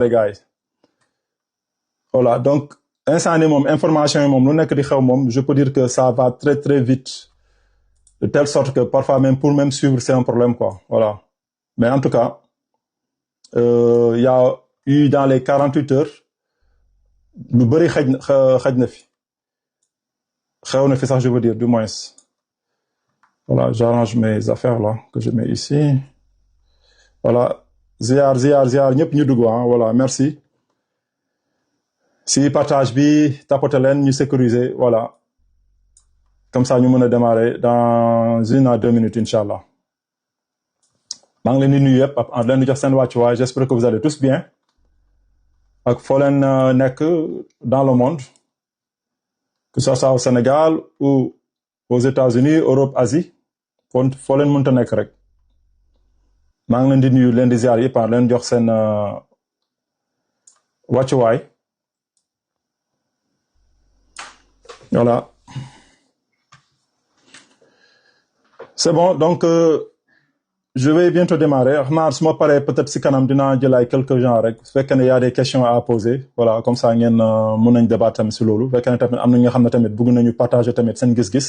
les gars. Voilà, donc instant ni moom information yi moom lu nekk di xew moom je peux dire que ça va très très vite de telle sorte que parfois même pour même suivre c'est un problème quoi. Voilà, mais en tout cas y a eu dans les 48 heures lu bëri xaj na fi xew na fi sax je veux dire du moins. Voilà, j'arrange mes affaires là que je mets ici. Voilà, ziar ñëpp ñu dugg ah voilà, merci. Si partage bi tapote leen ñu sécuriser voilà, comme ça ñu mën a démarrer dans 1 à 2 minutes inchallah. maa ngi leen di nuyu yëpp ak leen di jox seen wàccuwaay, j'espère que vous allez tous bien ak foo leen nekk dans le monde, que ce soit au Sénégal ou aux États-Unis, Europe, Asie, foo leen mënta nekk rek maa ngi leen di nuyu leen di ziar yëpp leen jox seen wàccuwaay. Voilà, c'est bon donc je vais bientôt démarrer. xam naa su ma paree peut-être si kanam dinaa jël ay quelques gens rek su fekkee ne y a des questions à poser voilà, comme ça ngeen mën nañ débattre tamit si loolu. su fekkee ne tamit am na ñoo xam ne tamit bëgg nañu partager tamit seen gis-gis,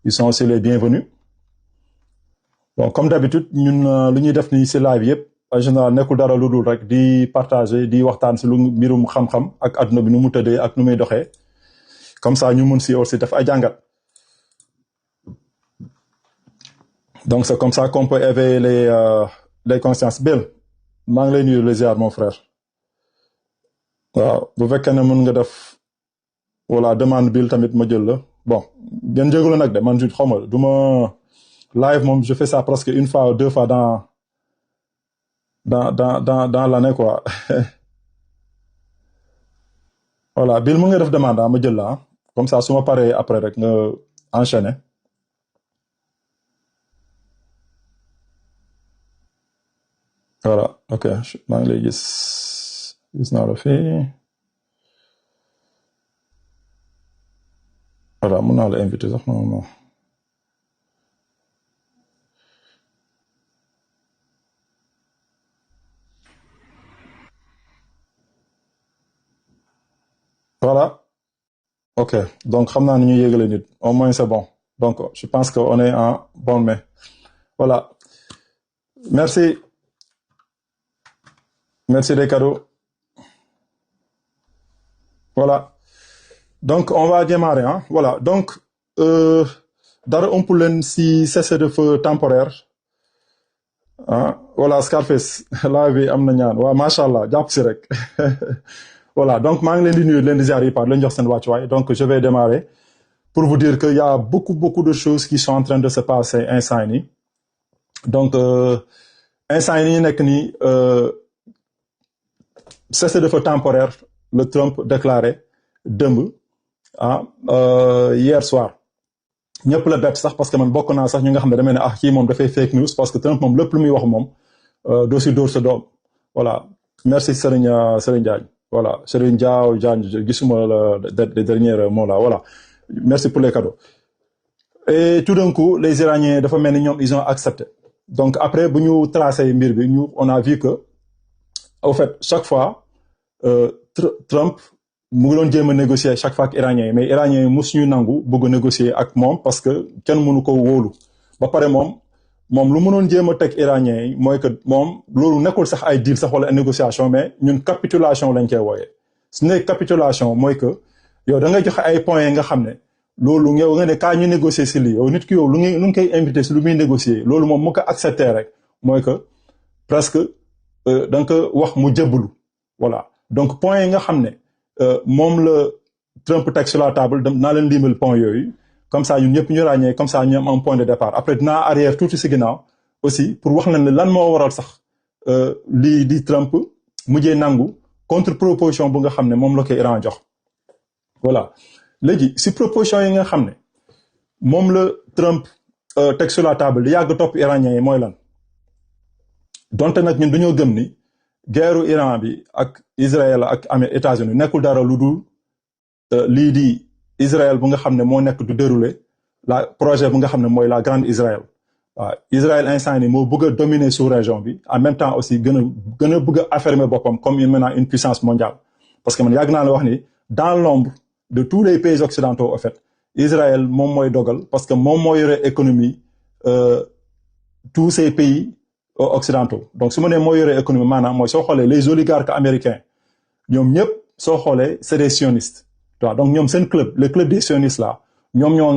ils sont aussi les bienvenus. Bon, comme d'habitude ñun lu ñuy def nii si live yëpp en général nekkul dara lu dul rek di partager di waxtaan si lu mbirum xam-xam ak adduna bi nu mu tëddee ak nu muy doxee, comme ça ñu mun si aussi def ay jàngat. Donc c'est comme ça qu'on peut éveiller les consciences. Bill maa ngi lay nuyu les ziar mon frère. waaw bu fekkee ne mën nga def voilà demande Bill tamit ma jël la. Bon ngeen jégalu nag de man xaw ma du ma live moom je fais ça presque 1 fois ou 2 fois dans l'année quoi. Voilà, Bill mën nga def demande ma jël la comme ça su ma paree après rek nga enchaîner. Voilà, ok maa ngi lay gis naa la fii. Voilà, mën naa la inviter sax non. Voilà, ok donc xam naa ni ñu yégale nit au moins c'est bon, donc je pense que on est en bonne main. Voilà, merci des cadeaux. Voilà, donc on va démarrer hein. Voilà, donc dara ëmp leen si cessez-le-feu temporaire ah voilà Scarface live bi am na ñaan waaw macha allah jàpp si rek. Voilà, donc maa ngi leen di nuyu leen di ziar yi par leen jox seen wàccuwaay. Donc je vais démarrer pour vous dire que y a beaucoup de choses qui sont en train de se passer instant yi nii. Donc instant yi nii nekk nii cessez-le-feu temporaire le Trump déclaré démb hier soir. ñëpp la bett sax parce que man bokk naa sax ñu nga xam ne damay ne kii moom dafay fake news parce que Trump moom lépp lu muy wax moom doo si dóor sa doom. Voilà, merci Serigne Diagne. Voilà, Serigne Diagne gisuma les derniers mots là. Voilà, merci pour les cadeaux. Et tout d'un coup les Iraniens dafa mel ni ñoom ils ont accepté. Donc après bu ñu tracé mbir bi on a vu que au fait chaque fois Trump mu ngi doon jéem a négocier chaque fois ak Iraniens yi mais Iraniens yi mosuñu nangu bëgg a négocier ak moom parce que kenn mënu ko wóolu. Ba pare moom lu mënoon jéem a teg Iraniens yi mooy que moom loolu nekkul sax ay deal sax wala négociation mais ñun capitulation lañ koy wooyee. su ne capitulation mooy que yow da ngay joxe ay points yi nga xam ne loolu yow nga ne kaa ñu négocier si lii yow nit ki yow lu ngi koy invité si lu muy négocier loolu moom mu ko accepter rek mooy que presque da nga ko wax mu jébbalu. Voilà, donc points yi nga xam ne moom la Trump teg sur la table naa leen limal point yooyu comme ça ñun ñëpp ñu ràññee comme ça ñu am un point de départ. Après dinaa arrière tuuti si ginnaaw aussi pour wax leen ne lan moo waral sax lii di Trump mujjee nangu contre proposition bu nga xam ne moom la ko Iran jox. Voilà, léegi si proposition yi nga xam ne moom la Trump teg sur la table di yàgg topp iranien yi mooy lan. donte nag ñun dañoo gëm ni guerru Iran bi ak Israël ak États-Unis nekkul dara lu dul lii di Israël bu nga xam ne moo nekk du dérouler la projet bu nga xam ne mooy la grande Israël waaw Israël instant ni moo bëgg a dominer sous région bi en même temps aussi gën a bëgg a affirmer boppam comme maintenant une puissance mondiale parce que man yàgg naa la wax ni dans l'ombre de tous les pays occidentaux en fait Israël moom mooy dogal parce que moom moo yore économie tous ces pays occidentaux donc su ma nee moo yore économie maanaam mooy soo xoolee les oligarques américains ñoom ñëpp soo xoolee c'est des sionistes waaw donc ñoom seen club le club des sionistes là ñoom ñoo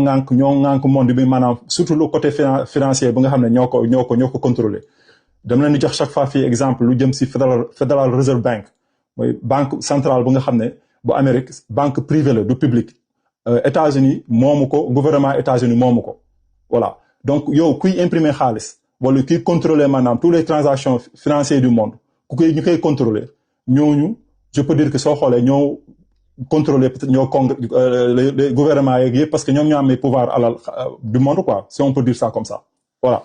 ŋànk monde bi maanaam surtout le côté financier bi nga xam ne ñoo ko contrôler dama leen di jox chaque fois fii exemple lu jëm si Federal Reserve Bank mooy banque centrale bu nga xam ne bu Amérique banque privée la du public États-Unis moomu ko gouvernement États-Unis moomu ko voilà donc yow kuy imprimer xaalis wala kuy contrôler maanaam tous les transactions financières du monde ñu koy contrôler ñooñu je peux dire que soo xoolee ñoo contrôler peut-être ñoo les gouvernements yeeg yëpp parce que ñoom ñoo am pouvoir alal du monde quoi si on peut dire ça comme ça voilà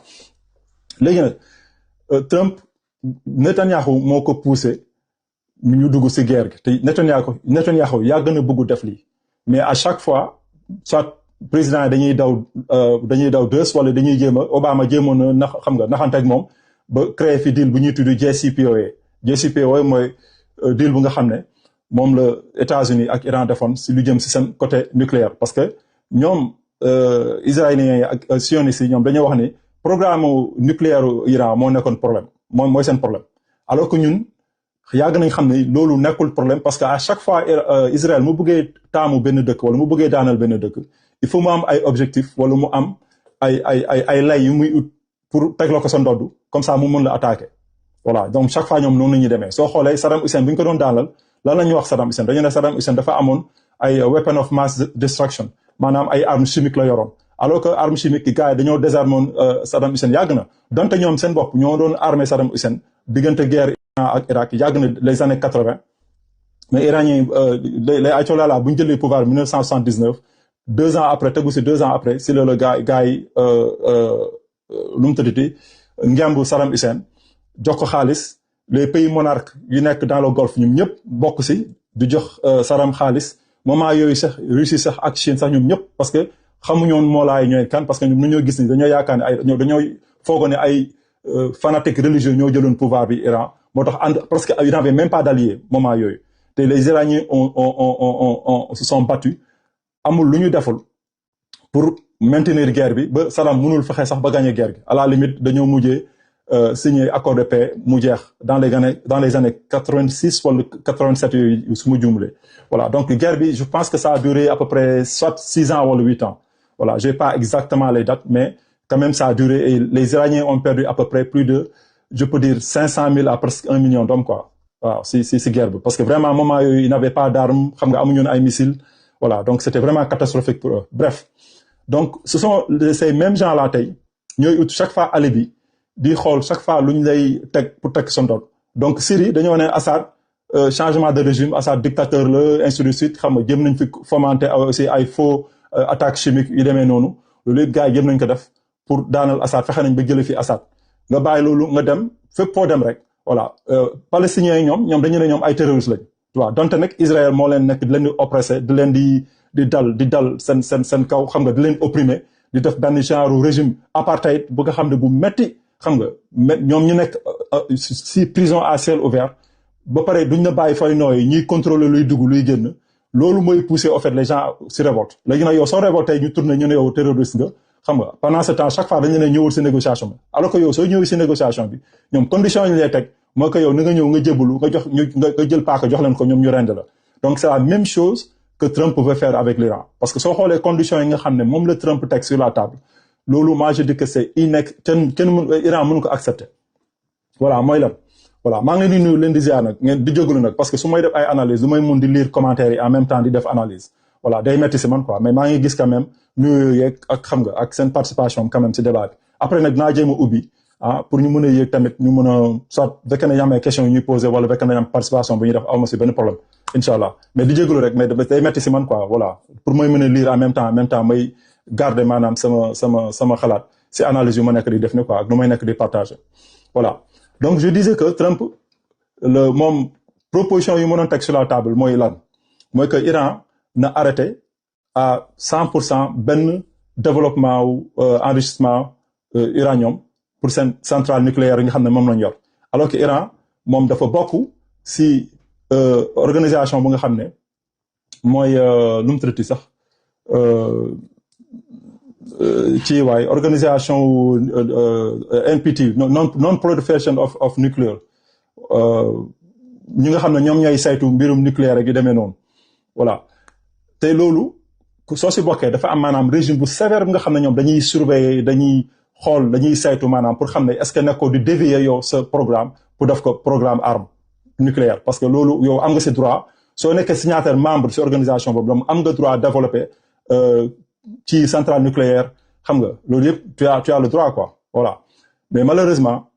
léegi nag Trump Netanyahu moo ko poussé ñu dugg ci guerre gi te Netanyahu yàgg na bëgg def lii mais à chaque fois soit président yi dañuy daw dës wala dañuy jéem a Obama jéemoon na xam nga naxante ak moom ba créer fi deal bu ñuy tudd JCPOA mooy deal bu nga xam ne moom la États-Unis ak Iran defoon si lu jëm si seen côté nucléaire parce que ñoom israéliens yi ak sionistes yi ñoom dañoo wax ni programme nucléaire Iran moo nekkoon problème mooy seen problème alors que ñun yàgg nañ xam ne loolu nekkul problème parce que à chaque fois Israël mu bëggee taamu benn dëkk wala mu bëggee daanal benn dëkk il faut mu am ay objectifs wala mu am ay lay yu muy ut pour teg la ko sa ndodd comme ça mu mën la attaquer voilà donc chaque fois ñoom noonu la ñuy demee soo xoolee Saddam Hussein bu ñu ko doon daanal lan la ñuy wax Saddam Hussein dañu ne Saddam Hussein dafa amoon ay weapon of mass destruction maanaam ay armes chimiques la yoroon alors que armes chimiques yi gars yi dañoo désarmoon Saddam Hussein yàgg na donte ñoom seen bopp ñoo doon armé Saddam Hussein diggante guerre Iran ak Irak yàgg na les années 80 mais iranien les ayatollahs là bu ñu jëlee pouvoir 1979 2 ans après tegu si 2 ans après si la gars yi lu mu tëddati ngemb Saddam Hussein jox ko xaalis les pays monarques yu nekk dans le golfe ñoom ñëpp bokk si du jox Saddam xaalis moment yooyu sax Russie sax ak Chine sax ñoom ñëpp parce que xamuñoon moolaay ñooy kan parce que ñoom ñoo gis ni dañoo yaakaar ne dañoo foogoo ne ay fanatiques religieux ñoo jëloon pouvoir bi Iran moo tax parce que il n'avait même pas d'alliés moment yooyu te les Iraniens se sont battus amul lu ñu deful pour maintenir guerre bi ba Saddam mënul fexe sax ba gagner guerre gi à la limite dañoo mujjee signé accord de paix mu jeex dans les années 86 wala 87 yooyu su ma juumlee voilà donc guerre bi je pense que ça a duré à peu près soit 6 ans wala 8 ans voilà j'ai pas exactement les dates mais quand même ça a duré et les Iraniens ont perdu à peu près plus de je peux dire 500 000 à presque 1 million d'hommes quoi waaw si guerre bi parce que vraiment moment yooyu ils n'avaient pas d'armes xam nga amuñu ay missiles voilà donc c'était vraiment catastrophique pour eux bref donc ce sont ces mêmes gens là tey ñooy ut chaque fois alibi di xool chaque fois lu ñu lay teg pour teg sa ndoot donc Syrie dañoo ne Assad changement de régime Assad dictateur la ainsi de suite xam nga jëm nañ fi fomenter aussi ay faux attaques chimiques yu demee noonu loolu yëpp gars yi jëm nañ ko def pour daanal Assad fexe nañ ba jëlee fi Assad nga bàyyi loolu nga dem fépp foo dem rek voilà palestiniens yi ñoom dañu ne ñoom ay terroristes lañ waaw donte nag Israël moo leen nekk di leen di oppressé di leen di dal seen kaw xam nga di leen opprimer di def benn genre régime apartheid bu nga xam ne bu metti xam nga ñoom ñu nekk si prison à ciel ouvert ba pare duñ na bàyyi fay nooyi ñuy contrôler luy dugg luy génn loolu mooy pousser au fait les gens si révolte léegi nag yow soo révolté ñu tourné ñu ne yow terroriste nga xam nga pendant ce temps chaque fois dañu ne ñëwul si négociation bi alors que yow soo ñëwee si négociation bi ñoom condition yi ñu lay teg mooy que yow na nga ñëw nga jébbalu nga jël paaka jox leen ko ñoom ñu rend la donc c'est la même chose que Trump veut faire avec l'Iran parce que soo xoolee conditions yi nga xam ne moom la Trump teg sur la table loolu moi je dis que c'est kenn Iran mënu ko accepter voilà mooy lan voilà maa ngi leen di nuyu leen di ziar nag ngeen di jógalu nag parce que su may def ay analyse du may mun di lire commentaires yi en même temps di def analyse voilà day metti si man quoi mais maa ngi gis quand même nuyu yeeg ak xam nga ak seen participation quand même si débat bi après nag naa jéem a ubbi pour ñu mën a yéeg tamit ñu mën a soit fekk na yamee question yi ñuy posé wala fekk na yam participation bu ñuy def awma si benn problème inchallah mais di jégalu rek mais day metti si man quoi voilà pour may mën a lire en même temps may garder maanaam sama xalaat si analyse yu ma nekk di def ni quoi ak nu may nekk di partager voilà donc je disais que Trump moom proposition yu mënoon teg sur la table mooy lan mooy que Iran na arrêté à 100% benn développement ou enrichissement uranium pour seen centrale nucléaire yi nga xam ne moom lañ yor alors que Iran moom dafa bokk si organisation bu nga xam ne mooy nu mu tuddati sax ci waay organisation NPT non proliferation of nuclear ñi nga xam ne ñoom ñooy saytu mbirum nucléaire ak yu demee noonu voilà te loolu soo si bokkee dafa am maanaam régime bu sévère bi nga xam ne ñoom dañuy surveiller dañuy saytu maanaam pour xam ne est-ce que nekkoo di dévier yow sa programme pour def ko programme arme nucléaire parce que loolu yow am nga si droit soo nekkee signataire membre si organisation boobu la am nga droit développer ci centrale nucléaire xam nga loolu yëpp tu as le droit quoi voilà mais malheureusement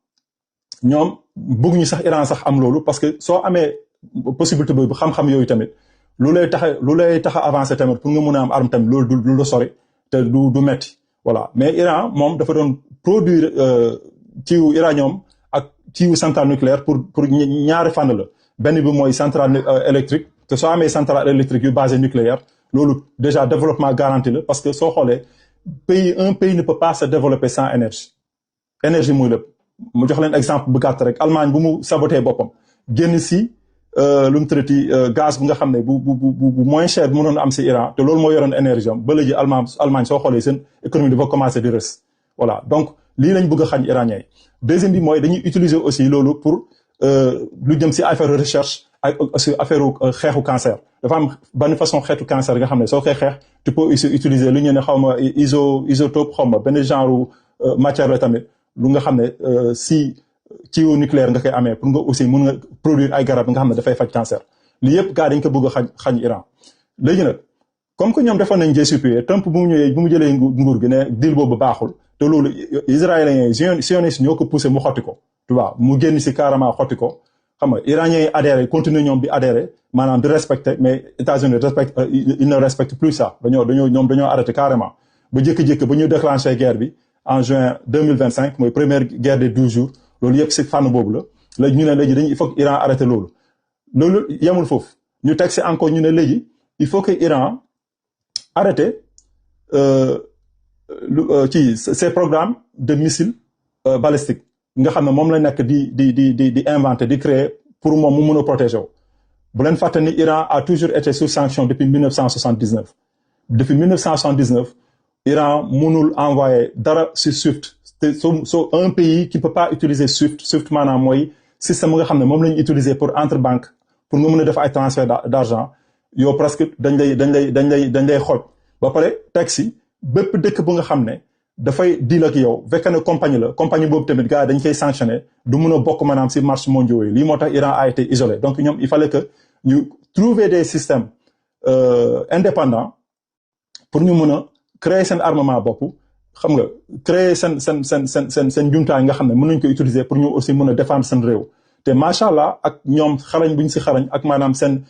ñoom bëgguñu sax Iran sax am loolu parce que soo amee possibilité boobu xam-xam yooyu tamit lu lay tax a avancer tamit pour nga mun a am arme tamit loolu du la sori te du metti voilà mais Iran moom dafa doon produire ciwu uranium ak ciwu centrale nucléaire pour ñaari fànn la benn bi mooy centrale électrique te soo amee centrale électrique yu basé nucléaire loolu déjà développement garanti la parce que soo xoolee un pays ne peut pas se développer sans énergie muy lépp mu jox leen exemple bu gàtt rek Allemagne bu mu saboté boppam génn si lu mu traité gaz bu nga xam ne bu moins cher bu mënoon am si Iran te loolu moo yoroon énergie am ba léegi Allemagne soo xoolee seen économie dafa commencé di rës voilà donc lii lañ bëgg a xañ iranien yi deuxième bi mooy dañuy utiliser aussi loolu pour lu jëm si affaire recherche ak aussi affaire xeexu cancer dafa am benn façon xeetu cancer nga xam ne soo koy xeex tu peux aussi utiliser lu ñu ne xaw ma isotope xaw ma benn genre matière la tamit lu nga xam ne si ciwo nucléaire nga koy amee pour nga aussi mun nga produire ay garab nga xam ne dafay faj cancer lii yëpp gars dañ ko bëgg a xañ Iran léegi nag comme que ñoom defoon nañ JCPOA Trump bu mu jëlee nguur gi ne deal boobu baaxul te loolu israéliens yi sionistes ñoo ko poussé mu xotti ko tu vois mu génn si carrément xotti ko xam nga iraniens yi adhéré continuer ñoom di adhéré maanaam di respecté mais États-Unis ils ne respectent plus ça dañoo arrêté carrément ba jékki-jékki ba ñu déclenché guerre bi en juin 2025 mooy première guerre de 12 jours loolu yëpp si fànn boobu la léegi ñu ne léegi il faut que Iran arrêté loolu yemul foofu ñu teg si encore ñu ne léegi il faut que Iran arrêté ces programmes de missiles balistiques nga xam ne moom la nekk di inventer di créer pour moom mu mun a protéger wu bu leen fàtte ni Iran a toujours été sous sanction depuis 1979 depuis 1979 Iran mënul envoyer dara si SWIFT te soo un pays qui peut pas utiliser SWIFT maanaam mooy système nga xam ne moom la ñu utiliser pour entre banque pour nga mën a def ay transfert d'argent yow presque dañ lay xool ba pare teg si bépp dëkk bu nga xam ne dafay deal ak yow fekk ne compagnie boobu tamit gars yi dañ koy sanctionné du mun a bokk maanaam si marché mondiaux yi lii moo tax Iran a été isolé donc ñoom il fallait que ñu trouver des systèmes indépendants pour ñu mun a créer seen armement bopp xam nga créer seen jumtaay nga xam ne mën nañu ko utiliser pour ñu aussi mën a défendre seen réew te macha allah ak ñoom xarañ bu ñu si xarañ ak maanaam seen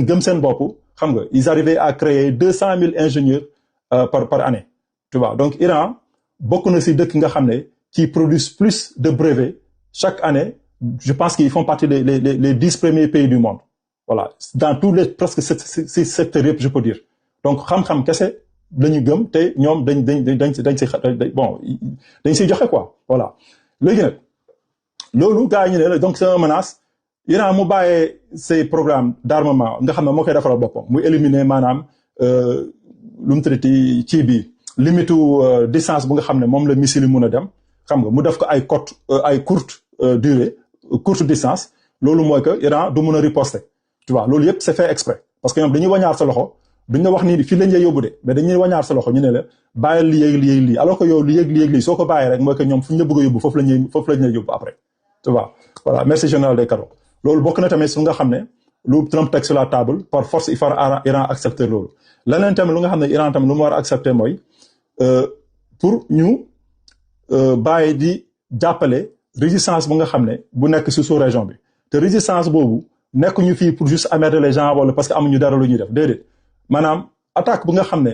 gëm seen bopp xam nga ils arrivaient à créer 200,000 ingénieurs par année tu vois donc Iran bokk na si dëkk nga xam ne qui produisent plus de brevets chaque année je pense qu'ils font partie les 10 premiers pays du monde voilà dans tous les presque ces secteurs yëpp je peux dire donc xam-xam kese lañu gëm te ñoom dañ siy joxe quoi voilà léegi nag loolu gars yi ñu ne la donc c'est une menace Iran mu bàyyee ces programmes d'armement nga xam ne moo koy defaral boppam muy éliminer maanaam lu mu traité ci bi limite distance bu nga xam ne moom la missile yi mun a dem xam nga mu def ko ay courte durée courte distance loolu mooy que Iran du mun a riposter tu vois loolu yëpp c'est fait exprès parce que ñoom dañuy wañaar sa loxo duñ la wax ni fii lañ lay yóbbu de mais dañuy wañaar sa loxo ñu ne la bàyyil lii alors que yow lii soo ko bàyyee rek mooy que ñoom fu ñu la bëgg a yóbbu foofu lañ lay yóbbu après tu vois voilà merci général des cadeaux loolu bokk na tamit su nga xam ne lu Trump teg sur la table par force il faut Iran accepter loolu leneen tamit lu nga xam ne Iran tamit lu mu war a accepter mooy pour ñu bàyyi di jàppale résistance bu nga xam ne bu nekk si sous-région bi te résistance boobu nekk ñu fii pour juste emmerder les gens wala parce que amuñu dara lu ñuy def déedéet maanaam attaque bu nga xam ne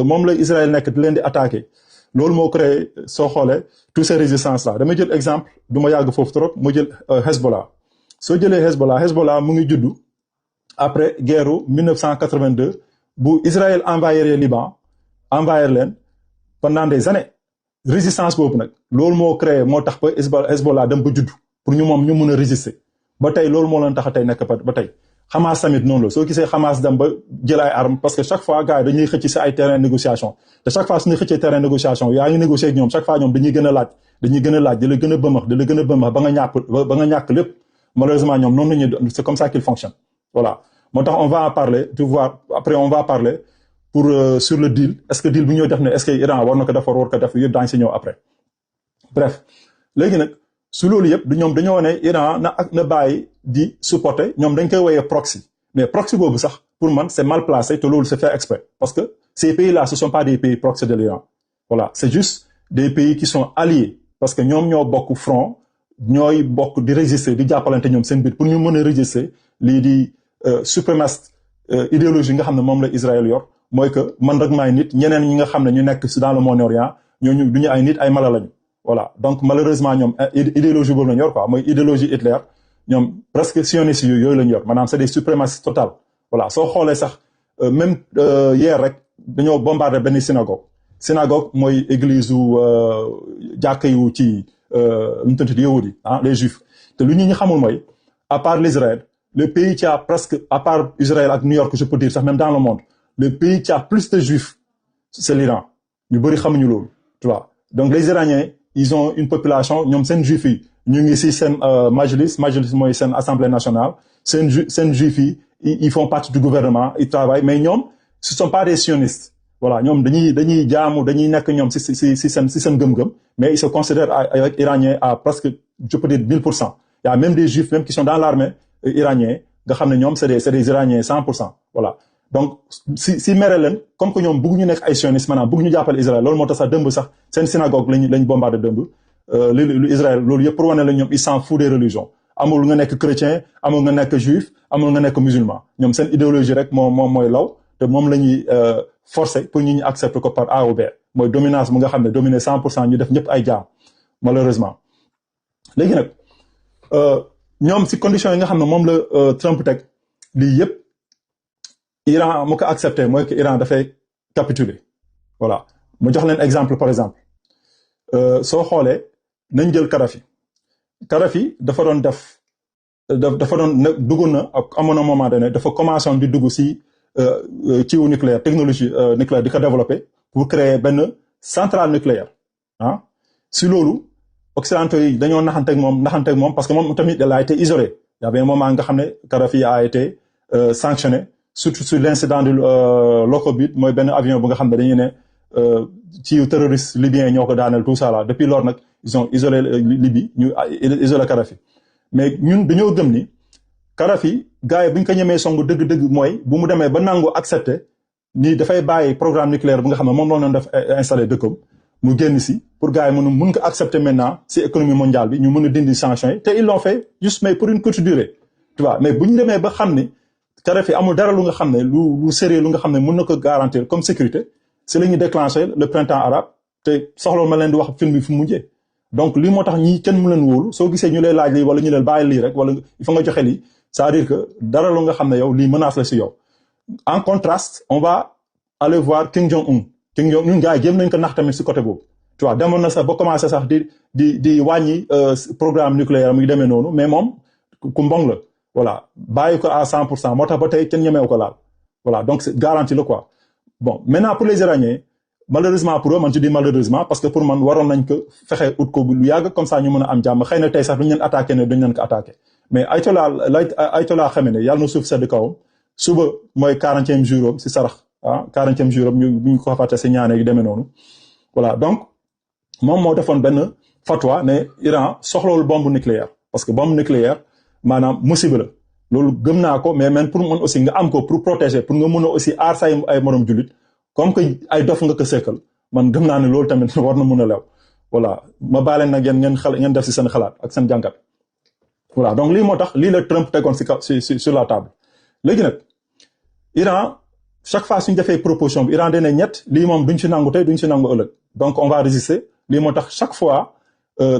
moom la Israël nekk di leen di attaquer loolu moo créé soo xoolee tous ces résistances là damay jël exemple du ma yàgg foofu trop mu jël Hezbollah soo jëlee Hezbollah mu ngi juddu après guerre 1982 bu Israël envahir Liban envahir leen pendant des années résistance boobu nag loolu moo créé moo tax ba Hezbollah dem ba judd pour ñu moom ñu mun a résister ba tey loolu moo leen tax a tey nekk ba tey Hamas tamit noonu la soo gisee Hamas dem ba jël ay armes parce que chaque fois gars yi dañuy xëcc si ay terrain négociation te chaque fois suñuy xëccee terrain négociation yaa ngi négocier ak ñoom chaque fois ñoom dañuy gën a laaj di la gën a bëmax ba nga ñàkk lépp malheureusement ñoom noonu la ñuy c'est comme ça qu'ils fonctionnent voilà moo tax on va en parler tu vois après on va parler pour sur le deal est-ce que deal bu ñoo def ne est-ce que Iran war na ko def war ko def yëpp daañu si ñëw après bref léegi nag su loolu yëpp ñoom dañoo ne Iran na bàyyi di supporter ñoom dañ koy woyee proxy mais proxy boobu sax pour man c'est mal placé te loolu c'est fait exprès parce que ces pays-là ce sont pas des pays proxy de l'Iran voilà c'est juste des pays qui sont alliés parce que ñoom ñoo bokk front ñooy bokk di résister di jàppalante ñoom seen biir pour ñu mën a résister lii di suprémaciste idéologie nga xam ne moom la Israël yor mooy que man rek maay nit ñeneen ñi nga xam ne ñu nekk dans le Moyen-Orient ñooñu duñu ay nit ay mala lañu voilà donc malheureusement ñoom idéologie boobu lañu yor quoi mooy idéologie Hitler ñoom presque sionistes yooyu lañu yor maanaam c'est des suprémacistes total voilà soo xoolee sax même hier rek dañoo bombardé benn synagogue mooy église u jàkka yu ci ñu tuddee yahudi les juifs te lu ñu xamul mooy à part l'Israël le pays qui a presque à part Israël ak New York je peux dire sax même dans le monde le pays qui a plus de juifs c'est l'Iran ñu bëri xamuñu loolu tu vois donc les Iraniens ils ont une population ñoom seen juifs yi ñu ngi ci seen majlis mooy seen assemblée nationale seen juifs yi ils font partie du gouvernement ils travaillent mais ñoom ce sont pas des sionistes voilà ñoom dañuy jaamu dañuy nekk ñoom ci seen gëm-gëm mais ils se considèrent avec Iraniens à presque je peux dire 1000%. Il y a même des juifs même qui sont dans l'armée iranienne nga xam ne ñoom c'est des Iraniens 100%. voilà donc si mere leen comme que ñoom bëgg ñu nekk ay sionistes maanaam bëgg ñu jàppale Israël loolu moo tax sax dëmb sax seen synagogue lañ bombardé dëmb lu Israël loolu yëpp pour wane la ñoom ils s'en foutent des religions amul nga nekk chrétien amul nga nekk juif amul nga nekk musulman ñoom seen idéologie rek moom mooy law te moom la ñuy forcer pour ñu accepter ko par A ou B mooy dominance bu nga xam ne dominer 100% ñu def ñëpp ay jaam malheureusement léegi nag ñoom si conditions yi nga xam ne moom la Trump teg lii yëpp Iran mu ko accepté mooy que Iran dafay capituler voilà mu jox leen exemple par exemple soo xoolee nañ jël Kadhafi dafa doon dugg na ak amoon na moment donné dafa commencé woon di dugg si ciw nucléaire technologie nucléaire di ko développer pour créer benn centrale nucléaire si loolu occidentaux yi dañoo naxanteeg moom parce que moom tamit il a été isolé il y avait un moment nga xam ne Kadhafi a été sanctionné surtout sur l'incident du Lockerbie mooy benn avion bu nga xam ne dañuy ne ci terroriste libyen ñoo ko daaneel tout ça là depuis lors nag ils ont isolé Libye ñu isolé Kadhafi mais ñun dañoo gëm ni Kadhafi gars yi bu ñu ko ñemee song dëgg-dëgg mooy bu mu demee ba nangu accepter ni dafay bàyyi programme nucléaire bu nga xam ne moom la doon def installé dëkkam mu génn si pour gars yi mun ko accepter maintenant si économie mondiale bi ñu mën a dindi sanctions yi te ils l'ont fait juste mais pour une courte durée tu vois mais bu ñu demee ba xam ni Kadhafi amul dara lu nga xam ne lu sérieux lu nga xam ne mën na ko garantir comme sécurité c'est la ñuy déclencher le printemps arabe te soxla ma leen di wax film bi fu mu mujjee donc lii moo tax ñii kenn mu leen wóolu soo gisee ñu lay laaj lii wala ñu leen bàyyi lii rek wala il faut nga joxe lii c'est-à-dire que dara lu nga xam ne yow lii menace la si yow en contraste on va aller voir Kim Jong-un gars yi jéem nañ ko nax tamit si côté boobu tu vois demoon na sax ba commencé sax di wàññi programme nucléaire muy demee noonu mais moom ku mbong la voilà bàyyi ko à 100% moo tax ba tey kenn ñemeewu ko laal voilà donc c'est garanti la quoi bon maintenant pour les Iraniens malheureusement pour eux man je dis malheureusement parce que pour man waroon nañ ko fexe ut ko lu yàgg comme ça ñu mën a am jàmm xëy na tey sax duñ leen attaqué ne duñ leen ko attaqué mais Ayatollah Khamenei yàlla na suuf sedd kawam suba mooy 40e jour am si sarax 40e jour am ñu ko fàtte si ñaane yu demee noonu voilà donc moom moo defoon benn fatwa ne Iran soxlawul bombe nucléaire parce que bombe nucléaire maanaam musiba la loolu gëm naa ko mais même pour mën aussi nga am ko pour protéger pour nga mën a aussi aar say ay morom jullit comme que ay dof nga ko sekkal man gëm naa ne loolu tamit war na mën a lew voilà ma baaleen nag yéen ngeen def si seen xalaat ak seen jàngat voilà donc lii moo tax lii la Trump tegoon si sur la table léegi nag Iran chaque fois suñu defee proposition bi Iran dana ñett lii moom duñ si nangu tey duñ si nangu ëllëg donc on va résister lii moo tax chaque fois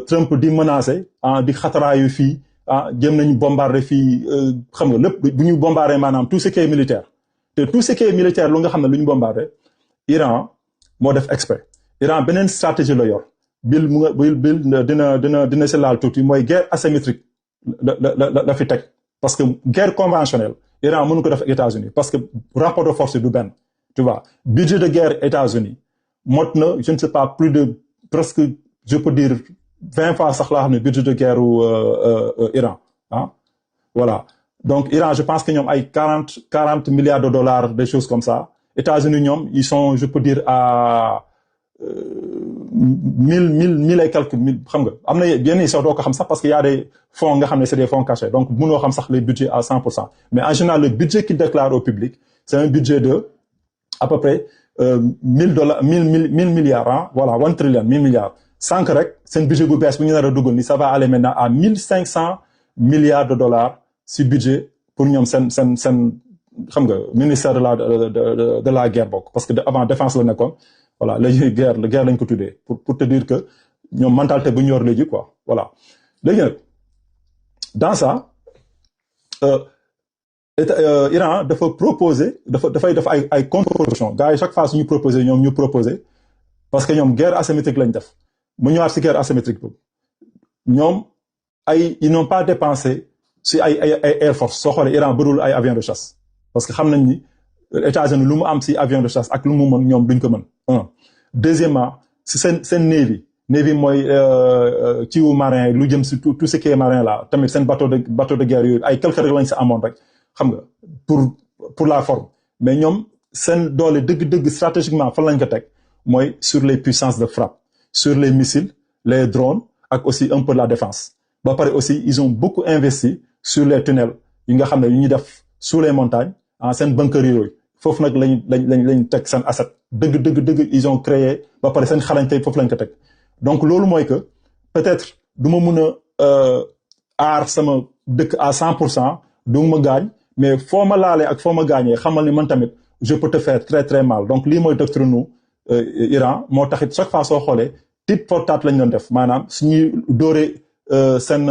Trump di menacer di xataraayu fii jéem nañu bombarder fii xam nga lépp bu ñu bombarder maanaam tout ce qui est militaire te tout ce qui est militaire lu nga xam ne lu ñu bombarder Iran moo def exprès Iran beneen stratégie la yor Bill dina si laal tuuti mooy guerre asymétrique la fi teg parce que guerre conventionnelle Iran mënu ko def États-Unis parce que rapport de force du benn tu vois budget de guerre États-Unis mot na je ne sais pas plus de presque je peux dire 20 fois sax laa xam ne budget de guerre Iran ah voilà donc Iran je pense que ñoom ay 40 milliards de dollars des choses comme ça États-Unis ñoom ils sont je peux dire à 1000 et quelques mille xam nga am na yenn yi sax doo ko xam sax parce que y a des fonds nga xam ne c'est des fonds cachés donc mënoo xam sax les budgets à 100% mais en général le budget qu'ils déclarent au public c'est un budget de à peu près 1000 milliards hein voilà 1 trillion 1000 milliards sànq rek seen budget bu bees bu ñu nar a dugal ni ça va aller maintenant à 1500 milliards de dollars si budget pour ñoom seen xam nga ministère de la guerre bokk parce que avant défense la nekkoon voilà léegi guerre lañ ko tuddee pour te dire que ñoom mentalité bu ñu yor léegi quoi voilà léegi nag dans ça Iran dafa proposer dafay def ay contre-proposition gars yi chaque fois suñu proposer ñoom ñu proposer parce que ñoom guerre asymétrique lañ def mu ñëwaat si guerre asymétrique boobu ñoom ils n'ont pas dépensé si ay air force soo xoolee Iran bërul ay avion de chasse parce que xam nañ ni États-Unis lu mu am si avion de chasse ak lu mu mën ñoom duñ ko mën deuxièmement si seen navy mooy ciwu marin lu jëm si tout ce qui est marin là tamit seen bateau de guerre yooyu ay quelques rek lañ si amoon rek xam nga pour la forme mais ñoom seen doole dëgg stratégiquement fan lañ ko teg mooy sur les puissances de frappe sur les missiles les drones ak aussi un peu de la défense ba pare aussi ils ont beaucoup investi sur les tunnels yi nga xam ne yu ñuy def sous les montagnes en seen bunker yooyu foofu nag lañ teg seen asset dëgg ils ont créé ba pare seen xarañte foofu lañ ko teg donc loolu mooy que peut-être du ma mun a aar sama dëkk à 100% du ma gaañ mais foo ma laalee ak foo ma gaañee xamal ni man tamit je peux te faire très très mal donc lii mooy doctrine nu Iran moo taxit chaque fois soo xoolee tit for tat lañ doon def maanaam suñuy dóoree seen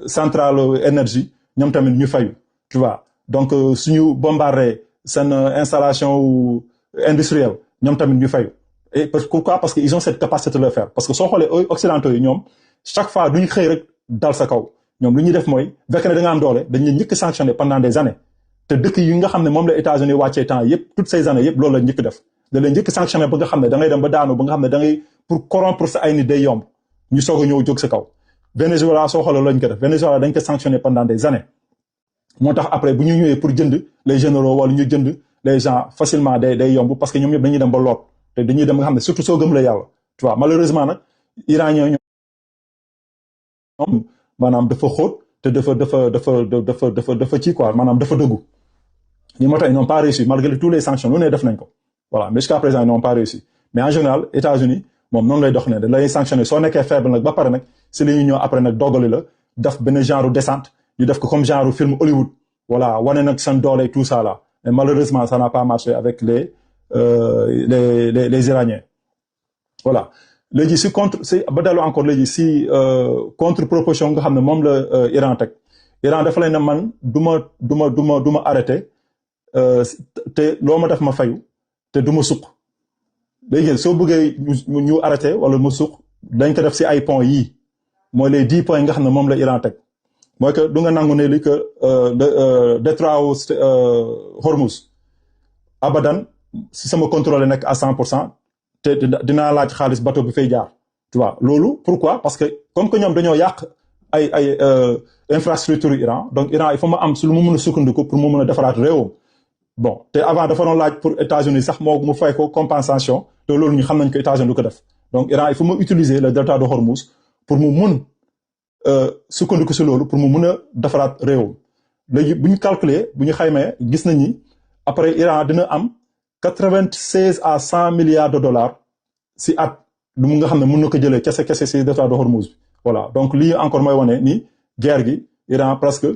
centrale énergie ñoom tamit ñu fayu tu vois donc suñu bombardé seen installation industrielle ñoom tamit ñu fayu et pourquoi parce que ils ont cette capacité de le faire parce que soo xoolee occidentaux yi ñoom chaque fois duñu xëy rek dal sa kaw ñoom lu ñuy def mooy fekk ne da nga am doole dañuy njëkk sanctionné pendant des années te dëkk yi nga xam ne moom la États-Unis wàccee temps yëpp toutes ces années yëpp loolu la njëkk def da leen njëkk sanctionné ba nga xam ne da ngay dem ba daanu ba nga xam ne da ngay pour corrompre sa ay nit day yomb ñu soog a ñëw jóg sa kaw Venezuela soo xoolee lañ ko def Venezuela dañ ko sanctionné pendant des années moo tax après bu ñu ñëwee pour jënd les généraux wala ñu jënd les gens facilement day yomb parce que ñoom ñëpp dañuy dem ba loot te dañuy dem nga xam ne surtout soo gëm la yàlla tu vois malheureusement nag iranien ñoom maanaam dafa xóot te dafa ci quoi maanaam dafa dëggu ñi moo tax ils n'ont pas réussi malgré tous les sanctions lu ne def nañ ko voilà mais jusqu'à présent ils n'ont pas réussi mais en général États-Unis moom noonu lay dox ne da lay sanctionné soo nekkee faible nag ba pare nag si li ñu ñëw après nag doggali la def benn genre descente ñu def ko comme genre film Hollywood voilà wane nag seen doole et tout ça là mais malheureusement ça n'a pas marché avec les Iraniens voilà léegi si ba dellu encore léegi si contre proposition nga xam ne moom la Iran teg Iran dafa lay ne man du ma arrêté te loo ma def ma fayu te du ma suq léegi soo bëggee ñu arrêté wala mu suq dañ ko def si ay points yii mooy les 10 points nga xam ne moom la Iran teg mooy que du nga nangu ne li que détroit Hormuz abadan si sama contrôle nekk à 100% te dinaa laaj xaalis bateau bi fay jaar tu vois loolu pourquoi parce que comme que ñoom dañoo yàq ay infrastructure Iran donc Iran il faut ma am su lu mu mën a sukkandiku pour mu mën a defaraat réewam bon te avant dafa doon laaj pour États-Unis sax mu fay ko compensation te loolu ñu xam nañ ko États-Unis du ko def donc Iran il faut ma utiliser le delta de Hormuz pour mu mun sukkandiku si loolu pour mu mun a defaraat réewam léegi bu ñu calculer bu ñu xaymee gis nañ ni après Iran dina am 96 à 100 milliards de dollars si at lu mu nga xam ne mën na ko jëlee kese si delta de Hormuz bi voilà donc lii encore mooy wane ni guerre gi Iran presque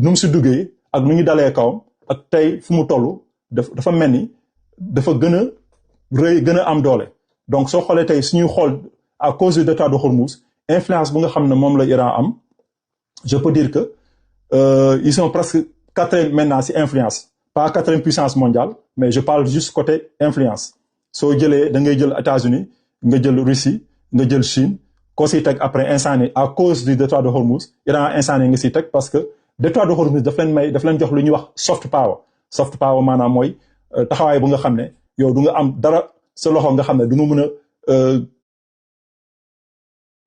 nu mu si duggee ak nu ñu dalee kawam ak tey fu mu toll dafa mel ni dafa gën a rëy gën a am doole donc soo xoolee tey suñuy xool à cause du delta de Hormuz influence bu nga xam ne moom la Iran am je peux dire que ils sont presque quatrième maintenant si influence pas quatrième puissance mondiale mais je parle juste côté influence soo jëlee da ngay jël États-Unis nga jël Russie nga jël Chine koo siy teg après instant yi à cause du détroit de Hormuz Iran instant yi nga siy teg parce que détroit de Hormuz daf leen jox lu ñuy wax soft power maanaam mooy taxawaay bu nga xam ne yow du nga am dara sa loxo nga xam ne du nga mën a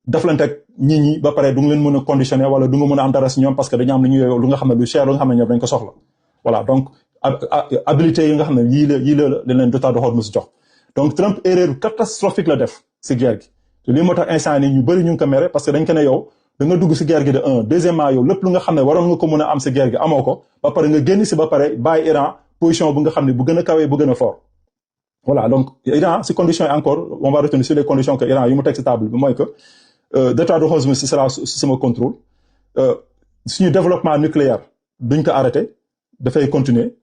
deflante ak nit ñi ba pare du nga leen mën a conditionné wala du nga mën a am dara si ñoom parce que dañu am lu nga xam ne lu cher lu nga xam ne ñoom dañ ko soxla voilà donc habilité yi nga xam ne yii la leen détroit de Hormuz jox donc Trump erreur catastrophique la def si guerre gi te lii moo tax instant yi ñu bëri ñu ngi ko mere parce que dañ ko ne yow da nga dugg si guerre gi de un deuxièmement yow lépp lu nga xam ne waroon nga ko mën a am si guerre gi amoo ko ba pare nga génn si ba pare bàyyi Iran position bu nga xam ne bu gën a kawee bu gën a fort voilà donc Iran si conditions yi encore on va retenir sur les conditions que Iran yu mu teg si table bi mooy que détroit de Hormuz ce sera sous sama contrôle suñu développement nucléaire duñ ko arrêté dafay continuer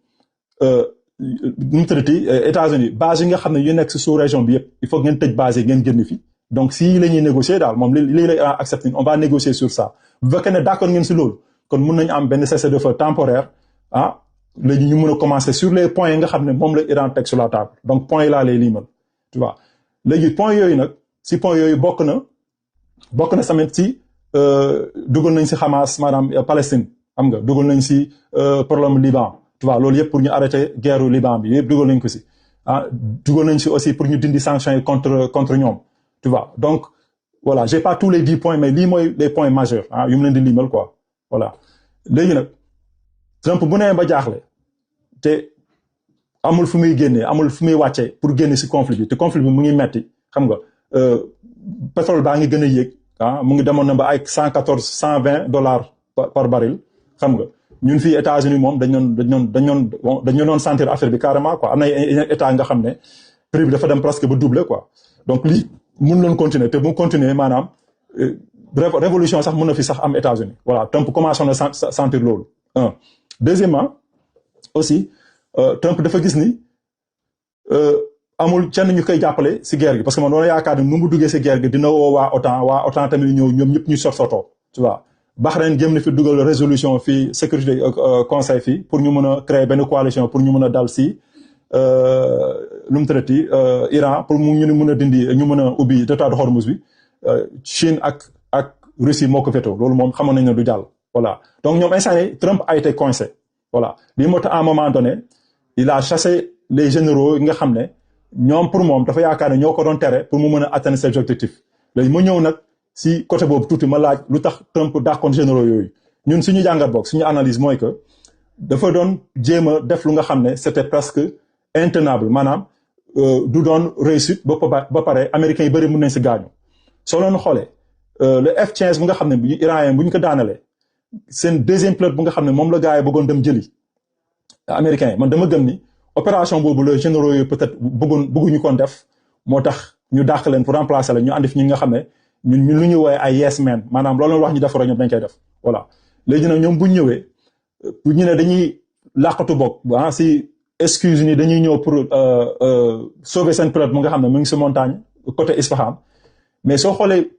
nu mu tëddati États-Unis base yi nga xam ne yu nekk si sous région bi yëpp il faut ngeen tëj base yi ngeen génn fi donc si la ñuy négocier daal moom lii lay accepter on va négocier sur ça bu fekkee ne d'accord ngeen si loolu kon mun nañu am benn cessez-le-feu temporaire léegi ñu mën a commencer sur les points yi nga xam ne moom la Iran teg sur la table donc points yi laa lay limal tu vois léegi points yooyu nag si points yooyu bokk na tamit si dugal nañ si Hamas maanaam Palestine xam nga dugal nañ si problème Liban tu vois loolu yëpp pour ñu arrêter guerre Liban bi yëpp dugal nañ ko si dugal nañ si aussi pour ñu dindi sanctions yi contre ñoom tu vois donc voilà j'ai pas tous les 10 points mais lii mooy les points majeurs yu mu leen di limal quoi voilà léegi nag Trump bu nee ba jaaxle te amul fu muy génnee amul fu muy wàccee pour génne si conflit bi te conflit bi mu ngi metti xam nga pétrole baa ngi gën a yéeg mu ngi demoon na ba ay $120 par baril xam nga ñun fii États-Unis moom dañu doon sentir affaire bi carrément quoi am na ay état nga xam ne prix bi dafa dem presque ba doubler quoi donc lii mun loon continuer te bu continuer maanaam révolution sax mun na fi sax am États-Unis voilà Trump commencé na sentir loolu deuxièmement aussi Trump dafa gis ni amul kenn ñu koy jàppale si guerre gi parce que man doona yaakaar ni nu mu duggee si guerre gi dina woo waa OTAN tamit ñëw ñoom ñëpp ñu soto tu vois Bahreïn jëm na fi dugal résolution fii sécurité conseil fii pour ñu mën a créer benn coalition pour ñu mën a dal si lu mu traité Iran pour mu ñu mën a dindi ñu mën a ubbi détroit de Hormuz bi Chine ak Russie moo ko féetoo loolu moom xamoon nañ ne du jàll voilà donc ñoom instant yi Trump a été coincé voilà lii moo tax à un moment donné il a chassé les généraux yi nga xam ne ñoom pour moom dafa yaakaar ne ñoo ko doon tere pour mu mën a atteindre ses objectifs léegi mu ñëw nag si côté boobu tuuti ma laaj lu tax Trump dàqoon généraux yooyu ñun suñu jàngat boog suñu analyse mooy que dafa doon jéem a def lu nga xam ne c'était presque intenable maanaam du doon réussite ba pare américains yi bëri mën nañ si gaañu soo leen xoolee le F-15 bu nga xam ne bu iranien bu ñu ko daanalee seen deuxième pilote bu nga xam ne moom la gars yi bëggoon dem jëli américains yi man dama gëm ni opération boobu la généraux yooyu peut-être bëgguñu koon def moo tax ñu dàq leen pour remplacer la ñu andi fi ñi nga xam ne ñun lu ñu woowee ay yes men maanaam loolu wax ñu def rek ñoom dañ koy def voilà léegi nag ñoom bu ñu ñëwee bu ñu ne dañuy làqatu bokk si excuse ni dañuy ñëw pour sauver seen pilote mu nga xam ne mu ngi si montagne côté Isfahan mais soo xoolee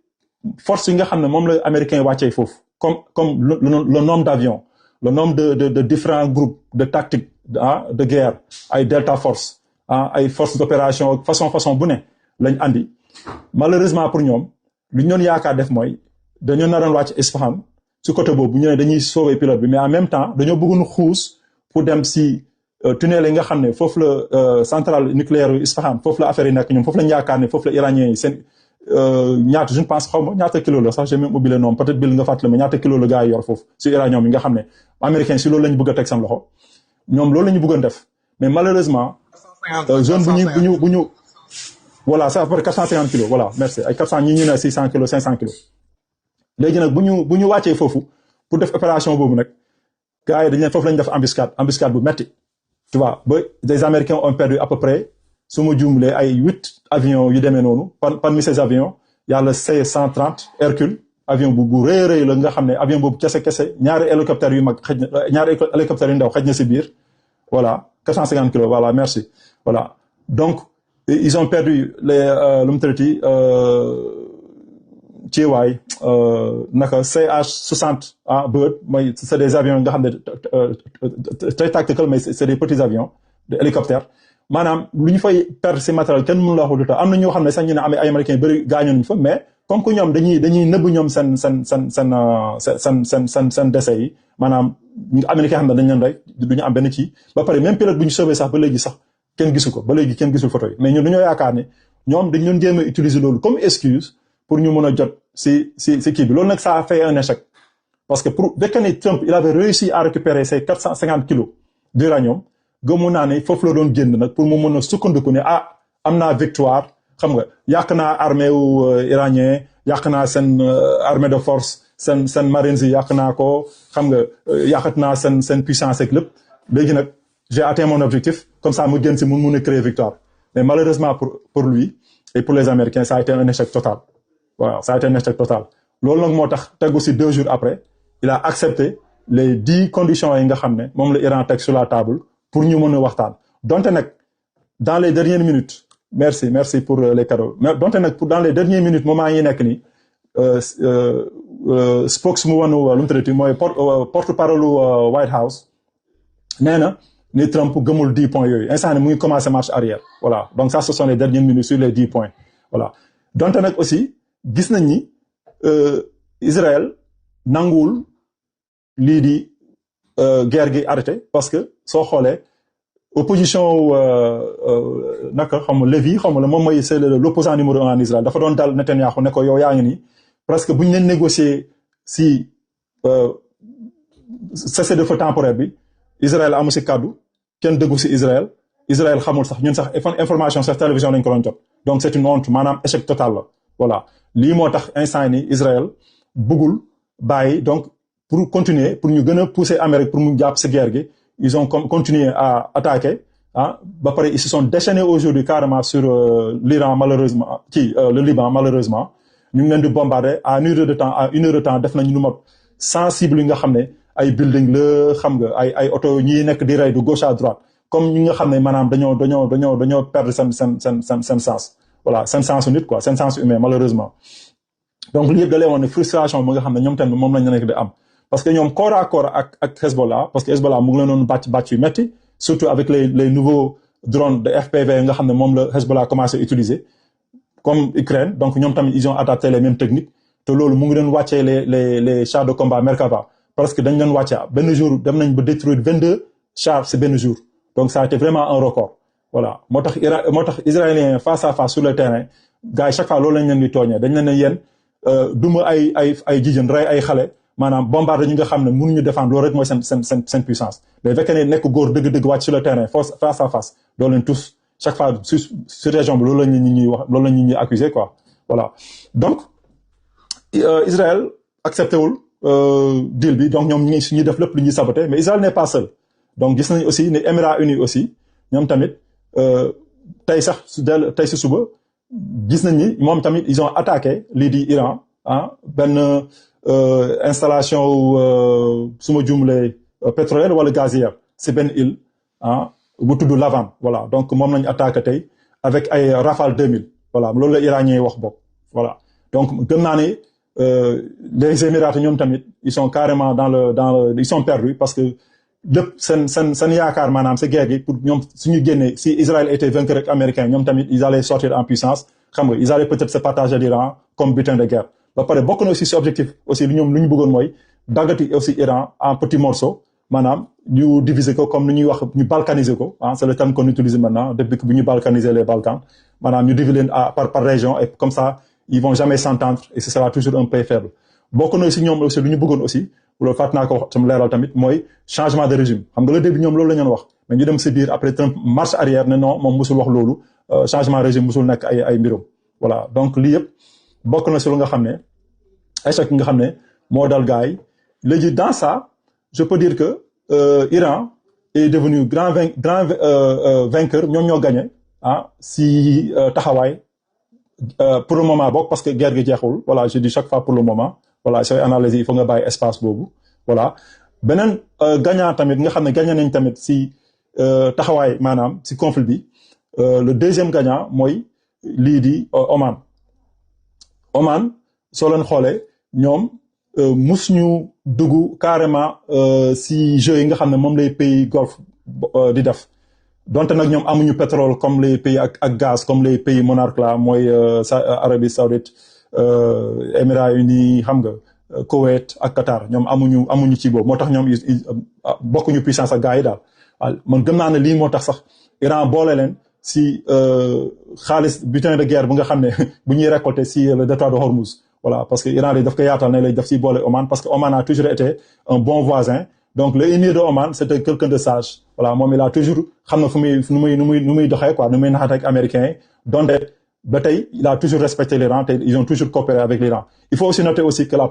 force yi nga xam ne moom la américain wàccee foofu comme le nombre d'avions le nombre de différents groupes de tactique de guerre ay Delta Force ay forces d'opération façon bu ne lañ andi malheureusement pour ñoom lu ñu doon yaakaar def mooy dañoo naroon wàcc Isfahan ci côté boobu ñu ne dañuy sauver pilote bi mais en même temps dañoo bëggoon xuus pour dem si tunnel yi nga xam ne foofu la centrale nucléaire yu Isfahan foofu la affaire yi nekk ñoom foofu lañu yaakaar ne foofu la iranien yi seen ñaata je ne pense xaw ma ñaata kilo la sax j'ai même oublié le nom peut-être bil nga fàttali ma ñaata kilo la gars yi yor foofu si uranium yi nga xam ne américain si loolu lañu bëgg a teg seen loxo ñoom loolu lañu bëggoon def mais malheureusement zone bu ñu voilà ça à peu près 450 kilos voilà merci ay 400 ñi ñu ne 600 kilos 500 kilos léegi nag bu ñu wàccee foofu pour def opération boobu nag gars yi dañ leen foofu lañu def embuscade bu metti tu vois ba des américains ont perdu à peu près su ma juumlee ay 8 avions yu demee noonu parmi ces avions y a le C-130 Hercule avion bu rëy la nga xam ne avion boobu kese ñaari hélicoptères yu mag xëj na ñaari hélicoptères yu ndaw xëj na si biir voilà 450 kilos voilà merci voilà donc ils ont perdu les lu mu tëddati ci waay naka CH-60 Bird mooy c'est des avions nga xam ne très tactical mais c'est des petits avions des hélicoptères maanaam lu ñu fay perdre si matériel kenn mënu la wax lu tax am na ñoo xam ne sax ñu ne ay américains yu bëri gaañoo nañu fa mais comme que ñoom dañuy nëbb ñoom seen décès yi maanaam américains xam ne dañ leen rey duñu am benn ci ba pare même pilote bu ñu sauvé sax ba léegi sax kenn gisu ko ba léegi kenn gisul photo yi mais ñun dañoo yaakaar ne ñoom dañ doon jéem a utiliser loolu comme excuse pour ñu mën a jot si kii bi loolu nag ça a fait un échec parce que pour fekkee ne Trump il avait réussi à récupérer ces 450 kilos d'uranium gëmu naa ne foofu la doon génn nag pour mu mën a sukkandiku ne am naa victoire xam nga yàq naa armée wu iranien yàq naa seen armée de force seen marines yi yàq naa ko xam nga yàqat naa seen puissance ak lépp léegi nag j'ai atteint mon objectif comme ça mu génn si mun a créer victoire mais malheureusement pour lui et pour les Américains ça a été un échec total waaw ça a été un échec total loolu nag moo tax tegu si 2 jours après il a accepté les 10 conditions yi nga xam ne moom la Iran teg sur la table pour ñu mën a waxtaan donte nag dans les dernières minutes merci pour les cadeaux mais donte nag dans les dernières minutes moment yi nekk ni spokesman lu mu tuddati mooy porte-parole White House nee na ni Trump gëmul 10 points yooyu instant ne mu ngi commencé marche arrière voilà donc ça ce sont les dernières minutes sur les 10 points voilà donte nag aussi gis nañ ni Israël nanguwul lii di guerre gi arrêté parce que soo xoolee opposition naka xam nga Lévi xam nga moom mooy c'est l'opposant numéro 1 en Israël dafa doon dal Netanyahu ne ko yow yaa ngi nii presque bu ñu leen négocier si cessez-le-feu temporaire bi Israël amu si kaddu kenn déggu si Israël xamul sax ñun sax information sax télévision lañ ko doon jot donc c'est une honte maanaam échec total la voilà lii moo tax instant ni Israël bëggul bàyyi donc pour continuer pour ñu gën a pousser Amérique pour mu jàpp si guerre gi ils ont continué à attaquer ba pare ils se sont déchaînés aujourd'hui carrément sur l'Iran malheureusement le Liban malheureusement ñu ngi leen di bombarder à une heure de temps def nañu lu mot 100 cibles yi nga xam ne ay building la xam nga ay oto ñi nekk di rey de gauche à droite comme ñi nga xam ne maanaam dañoo perdre seen sens voilà seen sens nit quoi seen sens humain malheureusement donc li yëpp da lay woon ne frustration bi nga xam ne ñoom tamit moom lañ nekk di am parce que ñoom corps à corps ak Hezbollah parce que Hezbollah mu ngi leen doon bàcc yu metti surtout avec les nouveaux drones de FPV nga xam ne moom la Hezbollah commencé utiliser comme Ukraine donc ñoom tamit ils ont adapté les mêmes techniques te loolu mu ngi doon wàccee les chars de combat Merkava parce que dañ leen wàcce benn jour dem nañ ba détruire 22 chars c'est benn jour donc ça a été vraiment un record voilà moo tax israélien face à face sur le terrain gars yi chaque fois loolu lañ leen di tooñee dañ leen ne yéen duma ay jigéen rey ay xale maanaam bombarde ñi nga xam ne mënuñu défendre loolu rek mooy seen puissance mais fekkee ne nekk góor dëgg-dëgg wàcc sur le terrain face à face doo leen tous chaque fois sur région bi loolu la ñu ñuy accuser quoi voilà donc Israël accepté wul deal bi donc ñoom ñuy def lépp lu ñuy saboter mais Israël n'est pas seul donc gis nañ aussi ne Émirats unis aussi ñoom tamit tey si suba gis nañ ni moom tamit ils ont attaqué lii di Iran benn installation su ma jumlee pétrolière wala gazière c'est benn île bu tudd Lavan voilà donc moom lañu attaqué tey avec ay Rafale 2000 voilà loolu la iranien yi wax bokk voilà donc gëm naa ne les Émirats ñoom tamit ils sont carrément dans le ils sont perdus parce que lépp seen yaakaar maanaam si guerre gi pour ñoom suñu génnee si Israël était vainqueur ak américain ñoom tamit ils allaient sortir en puissance xam nga ils allaient peut-être se partager l'Iran comme butin de guerre ba pare bokk na aussi si objectif aussi lu ñu bëggoon mooy daggati aussi Iran en petits morceaux maanaam ñu diviser ko comme ni ñuy wax ñu balkaniser ko c'est le terme qu'on utilise maintenant depuis que bu ñu balkaniser les Balkans maanaam ñu diviser leen par région et comme ça ils vont jamais s'entendre et ce sera toujours un pays faible bokk na aussi ñoom aussi lu ñu bëggoon aussi loolu fàtt naa ko wax sama leeral tamit mooy changement de régime xam nga le début ñoom loolu la ñu wax mais ñu dem si biir après Trump marche arrière ne non moom musul wax loolu changement de régime musul nekk ay mbirum voilà donc lii yëpp bokk na si lu nga xam ne échec nga xam ne moo dal gars yi léegi dans ça je peux dire que Iran est devenu grand vainqueur ñoom ñoo gagné si taxawaay pour le moment bokk parce que guerre gi jeexul voilà je dis chaque fois pour le moment voilà sooy analyser il faut nga bàyyi espace boobu voilà beneen gagnant tamit nga xam ne gagné nañ tamit si taxawaay maanaam si conflit bi le deuxième gagnant mooy lii di Oman soo leen xoolee ñoom mus ñu dugg carrément si jeu yi nga xam ne moom lay pays golfe di def donte nag ñoom amuñu pétrole comme les pays ak gaz comme les pays monarques là mooy Arabie Saoudite Émirats unis xam nga Koweït ak Qatar ñoom amuñu ci boobu moo tax ñoom bokkuñu puissance ak gars yi daal waaw man gëm naa ne lii moo tax sax Iran boole leen si xaalis butin de guerre bu nga xam ne bu ñuy récolter si le détroit de Hormuz voilà parce que Iran daf ko yaatal ne lay daf siy boole Oman parce que Oman a toujours été un bon voisin donc le émir de Oman c'était quelqu'un de sage voilà moom il a toujours xam na fu muy doxee quoi nu muy naxate ak américains yi donte ba tey il a toujours respecté l'Iran te ils ont toujours coopéré avec l'Iran il faut aussi noter aussi que la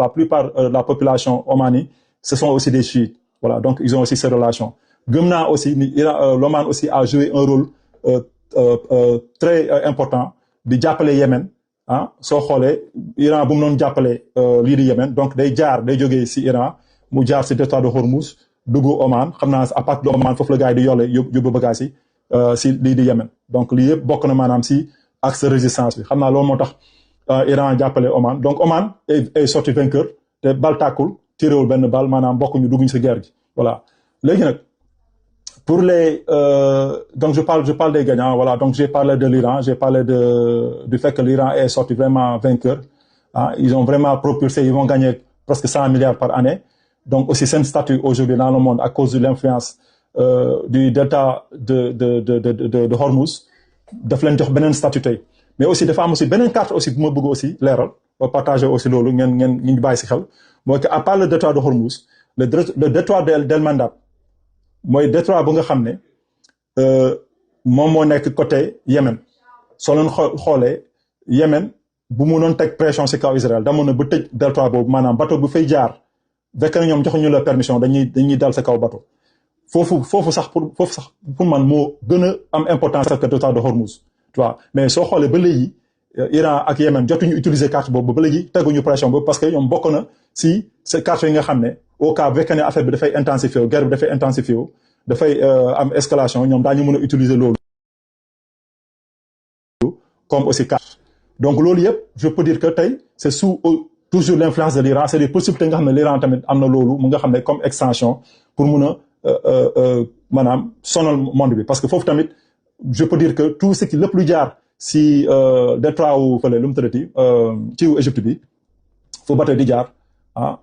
plupart de la population omani ce sont aussi des chiites voilà donc ils ont aussi ces relations gëm naa aussi ni l'Oman aussi a joué un rôle très important di jàppale Yémen ah soo xoolee Iran bu mu doon jàppale lii di Yémen donc day jógee si Iran mu jaar si détroit de Hormuz dugg Oman xam naa à partir de Oman foofu la gars yi di yolle yóbbu bagage yi si lii di Yémen donc lii yëpp bokk na maanaam si axe de résistance bi xam naa loolu moo tax Iran jàppale Oman donc Oman est sorti vainqueur te bal tàkkul tiréwul benn bal maanaam bokkuñu dugguñu si guerre gi voilà léegi nag pour les donc je parle des gagnants voilà donc j'ai parlé de l'Iran j'ai parlé du fait que l'Iran est sorti vraiment vainqueur ah ils ont vraiment propulsé ils vont gagner presque 100 milliards par année donc aussi seen statut aujourd'hui dans le monde à cause de l'influence du delta de Hormuz daf leen jox beneen statut tey mais aussi dafa am aussi beneen carte aussi bu ma bëgg aussi leeral ba partager aussi loolu ngeen bàyyi si xel mooy que à part le détroit de Hormuz le détroit d'El Mandab mooy détroit bu nga xam ne moom moo nekk côté Yémen soo leen xoolee Yémen bu mu doon teg pression ci kaw Israël damoon na ba tëj détroit boobu maanaam bateau bu fay jaar fekk na ñoom joxuñu la permission dañuy dal sa kaw bateau foofu sax pour man moo gën a am importance que détroit de Hormuz tu vois mais soo xoolee ba léegi Iran ak Yémen jotuñu utiliser carte boobu ba léegi teguñu pression boobu parce que ñoom bokk na si ces cartes yi nga xam ne au cas bu fekkee ne affaire bi dafay intensifier wu guerre bi dafay intensifier wu dafay am escalation ñoom daañu mën a utiliser loolu comme aussi carte donc loolu yëpp je peux dire que tey c'est sous toujours l'influence de l'Iran c'est des possibilités nga xam ne l'Iran tamit am na loolu mu nga xam ne comme extension pour mun a maanaam sonal monde bi parce que foofu tamit je peux dire que tout ce qui lépp lu jaar si détroit wu fële lu mu tëddati ci Égypte bi fu bateau di jaar ah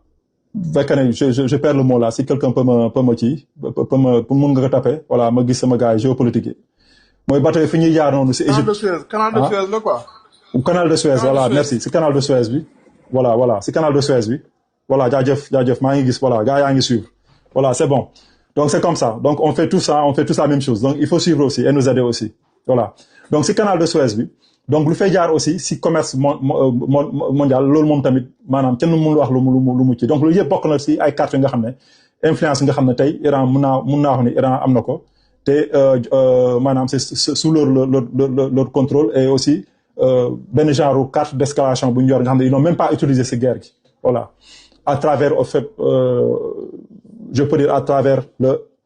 fekk ne je perds le mot là si quelqu'un peut me ci pour mun nga ko taper voilà ma gis sama gars yi géopolitique yi mooy bateau fi ñuy jaar noonu si Égypte canal de Suez la quoi. canal de Suez voilà merci si canal de Suez bi voilà si canal de Suez bi voilà jaajëf maa ngi gis voilà gars yaa ngi suivre voilà c'est bon donc c'est comme ça donc on fait tous la même chose donc il faut suivre aussi et nous aider aussi voilà donc si canal de Suez bi donc lu fay jaar aussi si commerce mondial loolu moom tamit maanaam kenn mënul wax lu mu ci donc loolu yëpp bokk na si ay cartes yi nga xam ne influence nga xam ne tey Iran mun naa wax ni Iran am na ko te maanaam c'est sous leur contrôle et aussi benn genre carte d'escalation bu ñu yor nga xam ne ils n'ont même pas utilisé ces guerres gi voilà à travers au fait je peux dire à travers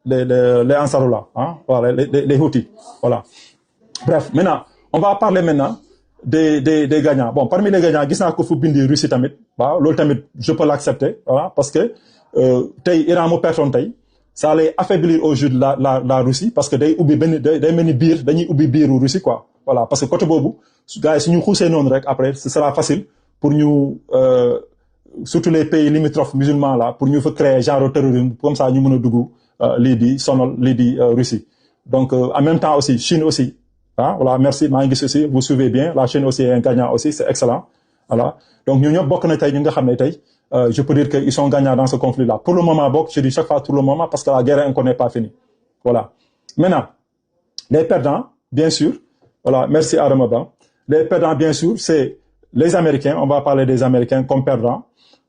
les Ansarullah voilà les Houthis voilà bref maintenant on va parler maintenant des gagnants bon parmi les gagnants gis naa ko fu bindi Russie tamit waaw loolu tamit je peux l'accepter voilà parce que tey Iran mu pertoon tey ça allait affaiblir au jeu de la Russie parce que day mel ni dañuy ubbi biiru Russie quoi voilà parce que côté boobu gars yi suñu xuusee noonu rek après ce sera facile pour ñu surtout les pays limitrophes musulmans là pour ñu fa créer genre terrorisme comme ça ñu mën a dugg lii di sonal lii di Russie donc en même temps aussi Chine aussi voilà merci maa ngi gis aussi vous suivez bien la Chine aussi est un gagnant aussi c'est excellent voilà donc ñu ñëpp bokk na tey ñu nga xam ne tey je peux dire que ils sont gagnants dans ce conflit là pour le moment bokk je dis chaque fois pour le moment parce que la guerre encore n'est pas finie voilà maintenant les perdants bien sûr voilà merci Adama Ba les perdants bien sûr c'est les Américains on va parler des Américains comme perdants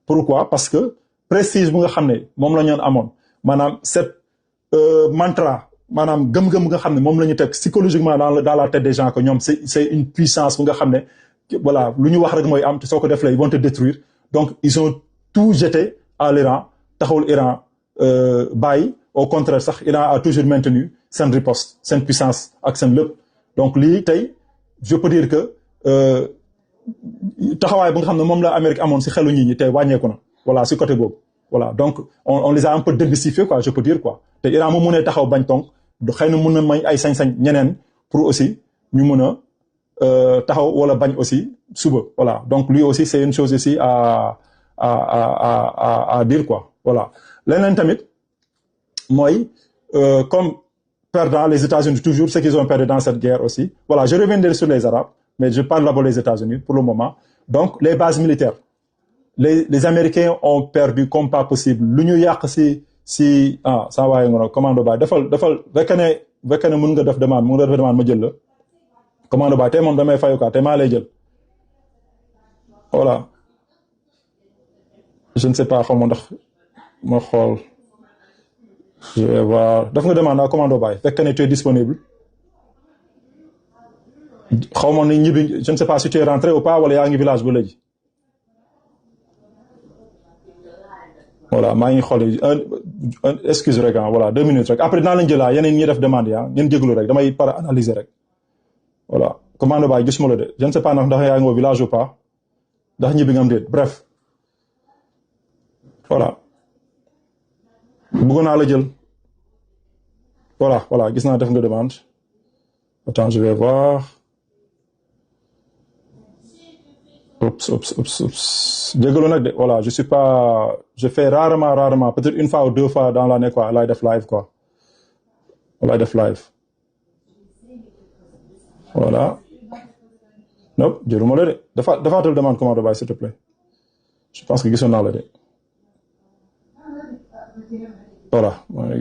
pourquoi parce que prestige bu nga xam ne moom la ñu amoon maanaam cette mantra maanaam gëm-gëm nga xam ne moom la ñu teg psychologiquement dans la tête des gens que ñoom c'est une puissance bu nga xam ne voilà lu ñu wax rek mooy am te soo ko def la ils vont te détruire donc ils ont tout jeté à l'Iran taxawul Iran bàyyi au contraire sax Iran a toujours maintenu seen riposte seen puissance ak seen lépp donc lii tey je peux dire que taxawaay bu nga xam ne moom la Amérique amoon si xelu nit ñi tey wàññeeku na voilà si côté boobu voilà donc on les a un peu démystifiés quoi je peux dire quoi te Iran moom mu ne taxaw bañ tonk xëy na mën na may ay sañ-sañ ñeneen pour aussi ñu mën a taxaw wala bañ aussi suba voilà donc lui aussi c'est une chose aussi à dire quoi voilà leneen tamit mooy comme perdant les États-Unis toujours ce qu'ils ont perdu dans cette guerre aussi voilà je reviendrai sur les Arabes mais je parle d'abord les États-Unis pour le moment donc les bases militaires les Américains ont perdu comme pas possible lu ñu yàq si saa waaye nga commando baay defal fekk ne mën nga def demande ma jël la commando baay tey moom damay fayu quoi tey maa lay jël voilà je ne sais pas xaw ma ndax ma xool je vais voir def nga demande à commando baay fekk ne tu es disponible xaw ma ni ñibbi je ne sais pas si tu es rentré ou pas wala yaa ngi village ba léegi voilà maa ngi xool excuse rek voilà 2 minutes rek après dinaa leen jëlaa yeneen ñi def demande ngeen jéglu rek damay para analyser rek voilà commando baay gisuma la de je ne sais pas ndax yaa ngi au village ou pas ndax ñibbi nga am déet bref voilà bëggoon naa la jël voilà gis naa def nga demande attends je vais voir oups jégalu nag de voilà je fais rarement peut-être une fois ou 2 fois dans l'année quoi lay def live quoi lay def live voilà non jëluma la de defaatal demande commande baay s'il te plaît je pense que gisoon naa la de voilà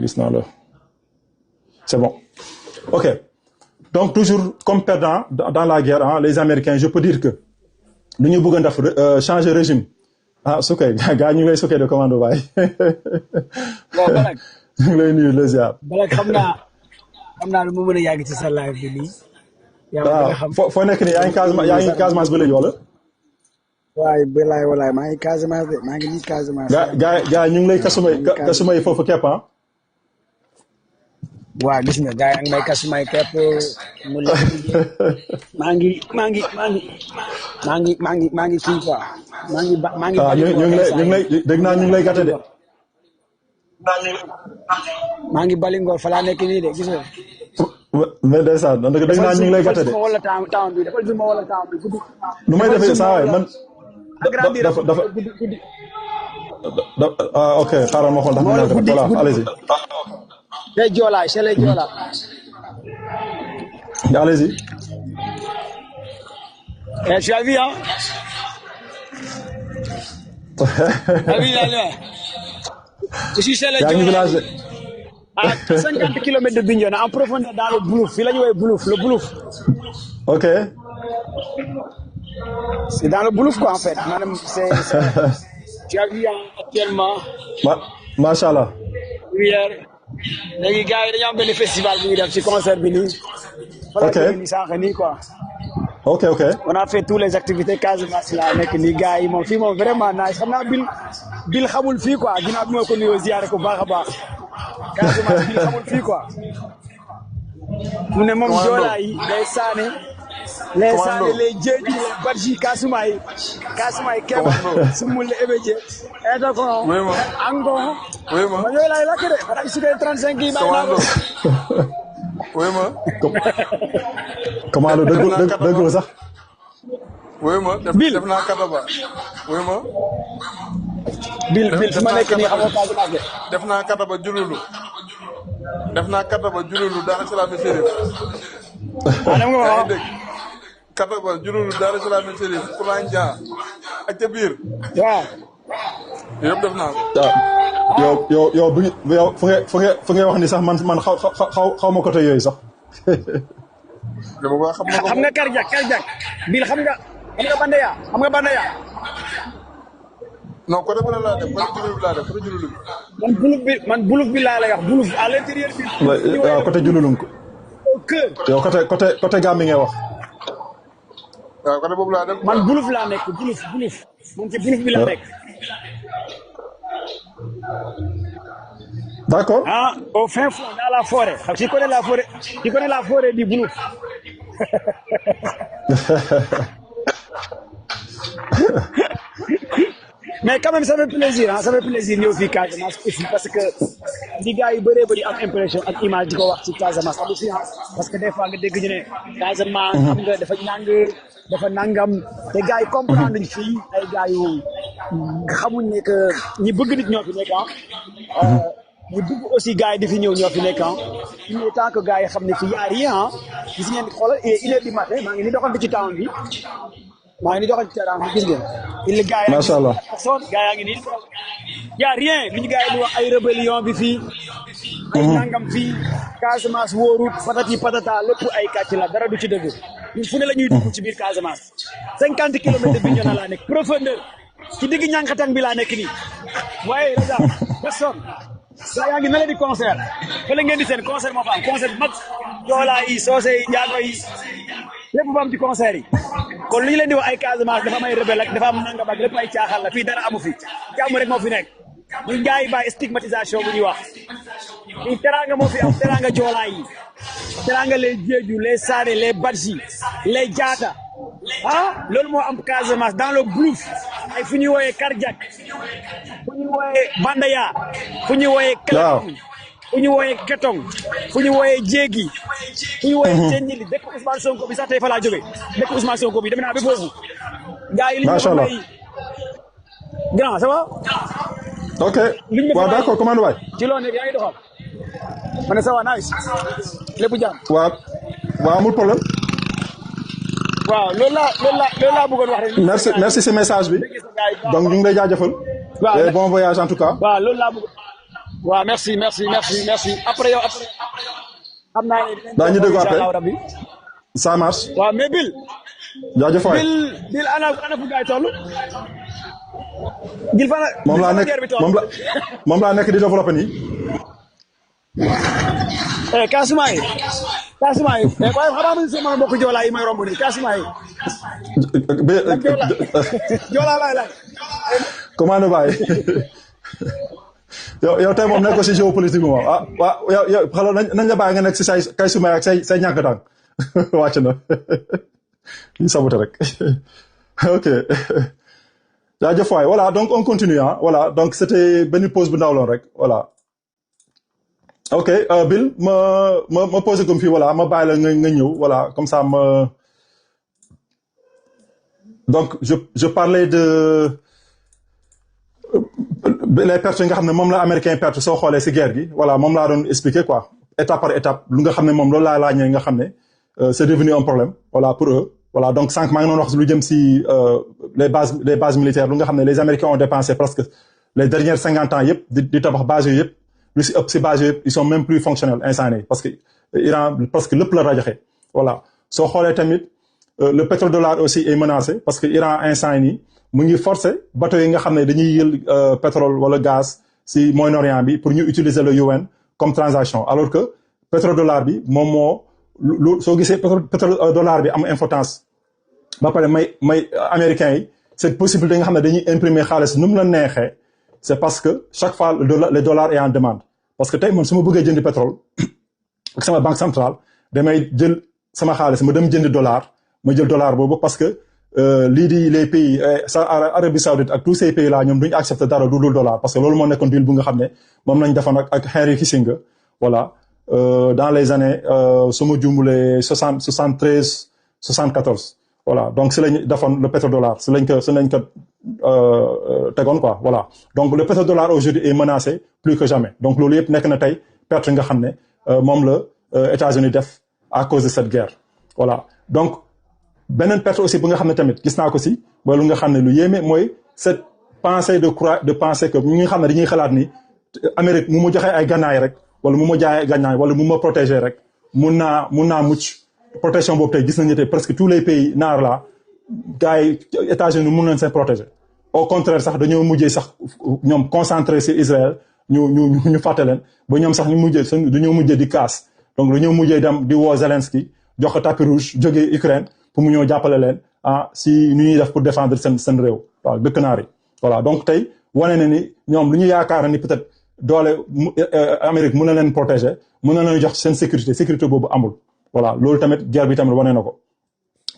gis naa la c'est bon ok donc toujours comme perdant dans la guerre les Américains je peux dire que lu ñu bëgg a def changer régime su koy gaa ñu ngi lay sukkee de commando baay waaw Balak ñu ngi lay nuyu les ziar Balak xam naa lu mu mën a yàgg ci sa live bi nii foo nekk nii yaa ngi Casamance ba léegi wala waaye bilaay walaay maa ngi Casamance de maa ngi nii Casamance gaa ñu ngi lay kasumay foofu kepp waaw gis nga gaa yi ngi may kasumay kepp mu lekk maa ngi kii quoi ñu ngi lay dégg naa ñu ngi lay gàtte de maa ngi Balingor fa laa nekk nii de gis nga mais ndeysaan dégg naa ñu ngi lay gàtte de wala temps bi dafa juma wala temps bi guddi nu may defee saa waay man dafa ok xaaral ma xool ndax mën naa def voilà allez-y les Joola chez les Joola allez-y tu as vu je suis chez les Joola à 50 kilomètres de Bignona en profondeur dans le Boulouf fii la ñu woowee Boulouf le Boulouf ok c'est dans le Boulouf quoi en fait maanaam c'est tu as vu actuellement machallah hier léegi gars yi dañoo am benn festival bu ñuy def ci concert bi nii ok ni sànq nii quoi ok on a fait toutes les activités Casamance la nekk nii gars yi moom fii moom vraiment nice xam naa bil xamul fii quoi ginnaaw bi ma ko nuyoo ziyaare ko baax a baax Casamance bil xamul fii quoi mu ne moom Joola yi day saane les saane les jeeju les badji Kasumay keba sumulle ebeje eto ko ango ma ñoy lay lakk de para ci 35 yi bay na wema comment dëgg sax wema def naa kataba wema bil sama nekk ni xam nga Casamance def naa kataba jululu dara ci la mesérif anam nga wax kataba jululu dara ci la mesérif plan dia ak ca biir waaw yëpp def naa ko yow fu nga wax ni sax man xaw ma côté yooyu sax dama ko xam nga karjak bil xam nga Bandeya non côté bu la def côté jululu man Boulouf bi laa lay wax Boulouf à l'intérieur bi waaw côté jululum yow côté Gambie ngay wax waaw côté boobu laa def man Boulouf laa nekk Boulouf man ci Boulouf bi laa nekk d'accord au fin fond dans la forêt tu connais la forêt du Boulouf mais quand même ça fait plaisir ah ça fait plaisir ñëw fii Casamance aussi parce que li gars yu bëree bëri am impression ak image di ko wax ci Casamance am aussi ah parce que des fois nga dégg ñu ne Casamance xam nga dafa ñàng dafa nangam te gars yi comprendre nañ fii ay gars yu xamuñ ne que ñi bëgg nit ñoo fi nekk ah ñu bëgg aussi gars yi di fi ñëw ñoo fi nekk ah il est temps que gars yi xam ne fii y a rien ah gis ngeen xoolal il est du matin maa ngi ni doxante ci town bi maa ngi ni doxal ci terrain bi gis ngeen. il gars yaa macha allah gars yaa ngi nii y a rien li ñu gars yi di wax ay rébellion bi fii. ay nangam fii Casamance wóorut patati patata lépp ay kàcc la dara du ci dëgg ñun fu ne la ñuy dugg ci biir Casamance. 50 kilomètres de Bignona laa nekk profondeur ci digg ñànkatang bi laa nekk nii waaye rajo personne. gaa yaa ngi mel di concert fële ngeen di seen concert moo fa am concert bu mag joolaa yi soose yi njaago yi lépp fa am ci concert yi kon li ñu leen di wax ay Casamance dafa am ay rebelle ak dafa am nangam ak lépp ay caaxaan la fii dara amu fi jàmm rek moo fi nekk ñu ngaa yi bàyyi stigmatisation bu ñuy wax fii teranga moo fi am teranga joolaa yi teranga les Jeeju les Saare les Badji les Jaata ah loolu moo am Casamance dans le Bluff ay fu ñuy wooyee Karjak fu ñuy wooyee Bandaya fu ñuy wooyee Kelekong fu ñuy wooyee Ketong fu ñuy wooyee Jéegi fu ñuy wooyee Jénjili dëkk Ousmane Sonko bi sax tey fa laa jógee dëkk Ousmane Sonko bi dem naa ba foofu gaa yi li ñu ko may grand ça va ok waaw d'accord commande waay ci loo nekk yaa ngi doxal ma ne ça va nice lépp jàmm waaw waaw amul problème waaw loolu laa bëggoon wax rek. merci si message bi donc ñu ngi lay jaajëfal. waaw et bon voyage en tout cas. waaw loolu laa bëgg. waaw merci après yow après. xam naa ne daañu dégg après ça marche. waaw mais Bill. jaajëf waay Bill ana fu gaay toll. Bill fan la moom laa nekk di développé nii. Casamance yi. Casamance yi waaye xamaa ma sama mbokk Joola yi may romb nii Casamance yi. Joola laay laaj. commande baay yow tey moom nekk ko si géopolitique moom ah waaw yow xalo nañ la bàyyi nga nekk si say kay sumay ak say ñàkk tàng wàcc na ñu sabute rek ok jaajëf waay voilà donc on continue ah voilà donc c'était benn pause bu ndaw loon rek voilà. ok Bill ma posé comme fii voilà ma bàyyi la nga ñëw voilà comme ça donc je parlais de les pertes yi nga xam ne moom la américain perte soo xoolee si guerre gi voilà moom laa doon expliquer quoi étape par étape lu nga xam ne moom loolu laa laajee nga xam ne c'est devenu un problème voilà pour eux voilà donc sànq maa ngi doon wax lu jëm si les bases militaires lu nga xam ne les américains ont dépensé presque les dernières 50 ans yëpp di tabax bases yooyu yëpp lu si ëpp si base yëpp ils sont même plus fonctionnels instant yi parce que Iran presque lépp la rajaxe voilà soo xoolee tamit le pétrodollar aussi est menacé parce que Iran instant yi mu ngi forcer bateau yi nga xam ne dañuy yël pétrole wala gaz si Moyen-Orient bi pour ñu utiliser le yuan comme transaction alors que pétrodollar bi moom moo lu soo gisee pétrodollar bi am importance ba pare may américains yi cette possibilité nga xam ne dañuy imprimer xaalis nu mu la neexee c'est parce que chaque fois le dollar est en demande parce que tey man su ma bëggee jëndi pétrole ak sama banque centrale damay jël sama xaalis ma dem jëndi dollar ma jël dollar boobu parce que lii di les pays Arabie Saoudite ak tous ces pays là ñoom duñu accepter dara du dul dollar parce que loolu moo nekkoon deal bu nga xam ne moom lañ defoon ak Henry Kissinger voilà dans les années su ma jumulee 73 74 voilà donc si lañ defoon le pétrodollar si lañ ko tegoon quoi voilà donc le pétrodollar aujourd'hui est menacé plus que jamais donc loolu yëpp nekk na tey perte nga xam ne moom la États-Unis def à cause de cette guerre voilà donc beneen perte aussi bu nga xam ne tamit gis naa ko si mooy lu nga xam ne lu yéeme mooy cette pensée de penser que ñu nga xam ne dañuy xalaat ni Amérique mu joxee ay gànnaay rek wala mu jaayee gànnaay wala mu protéger rek mun naa mucc protection boobu tey gis nañu tey presque tous les pays naar la gars yi États-Unis mun nañ seen protéger au contraire sax dañoo mujjee sax ñoom concentré sur Israël ñu fàtte leen ba ñoom sax dañoo mujjee di casse donc dañoo mujjee dem di woo Zelensky jox ko tapis rouge jógee Ukraine pour mu ñëw jàppale leen si nu ñuy def pour défendre seen réew waaw dëkk naar yi voilà donc tey wane na ni ñoom lu ñu yaakaar ni peut-être doole Amérique mën na leen protéger mën na leen jox seen sécurité boobu amul voilà loolu tamit guerre bi tamit wane na ko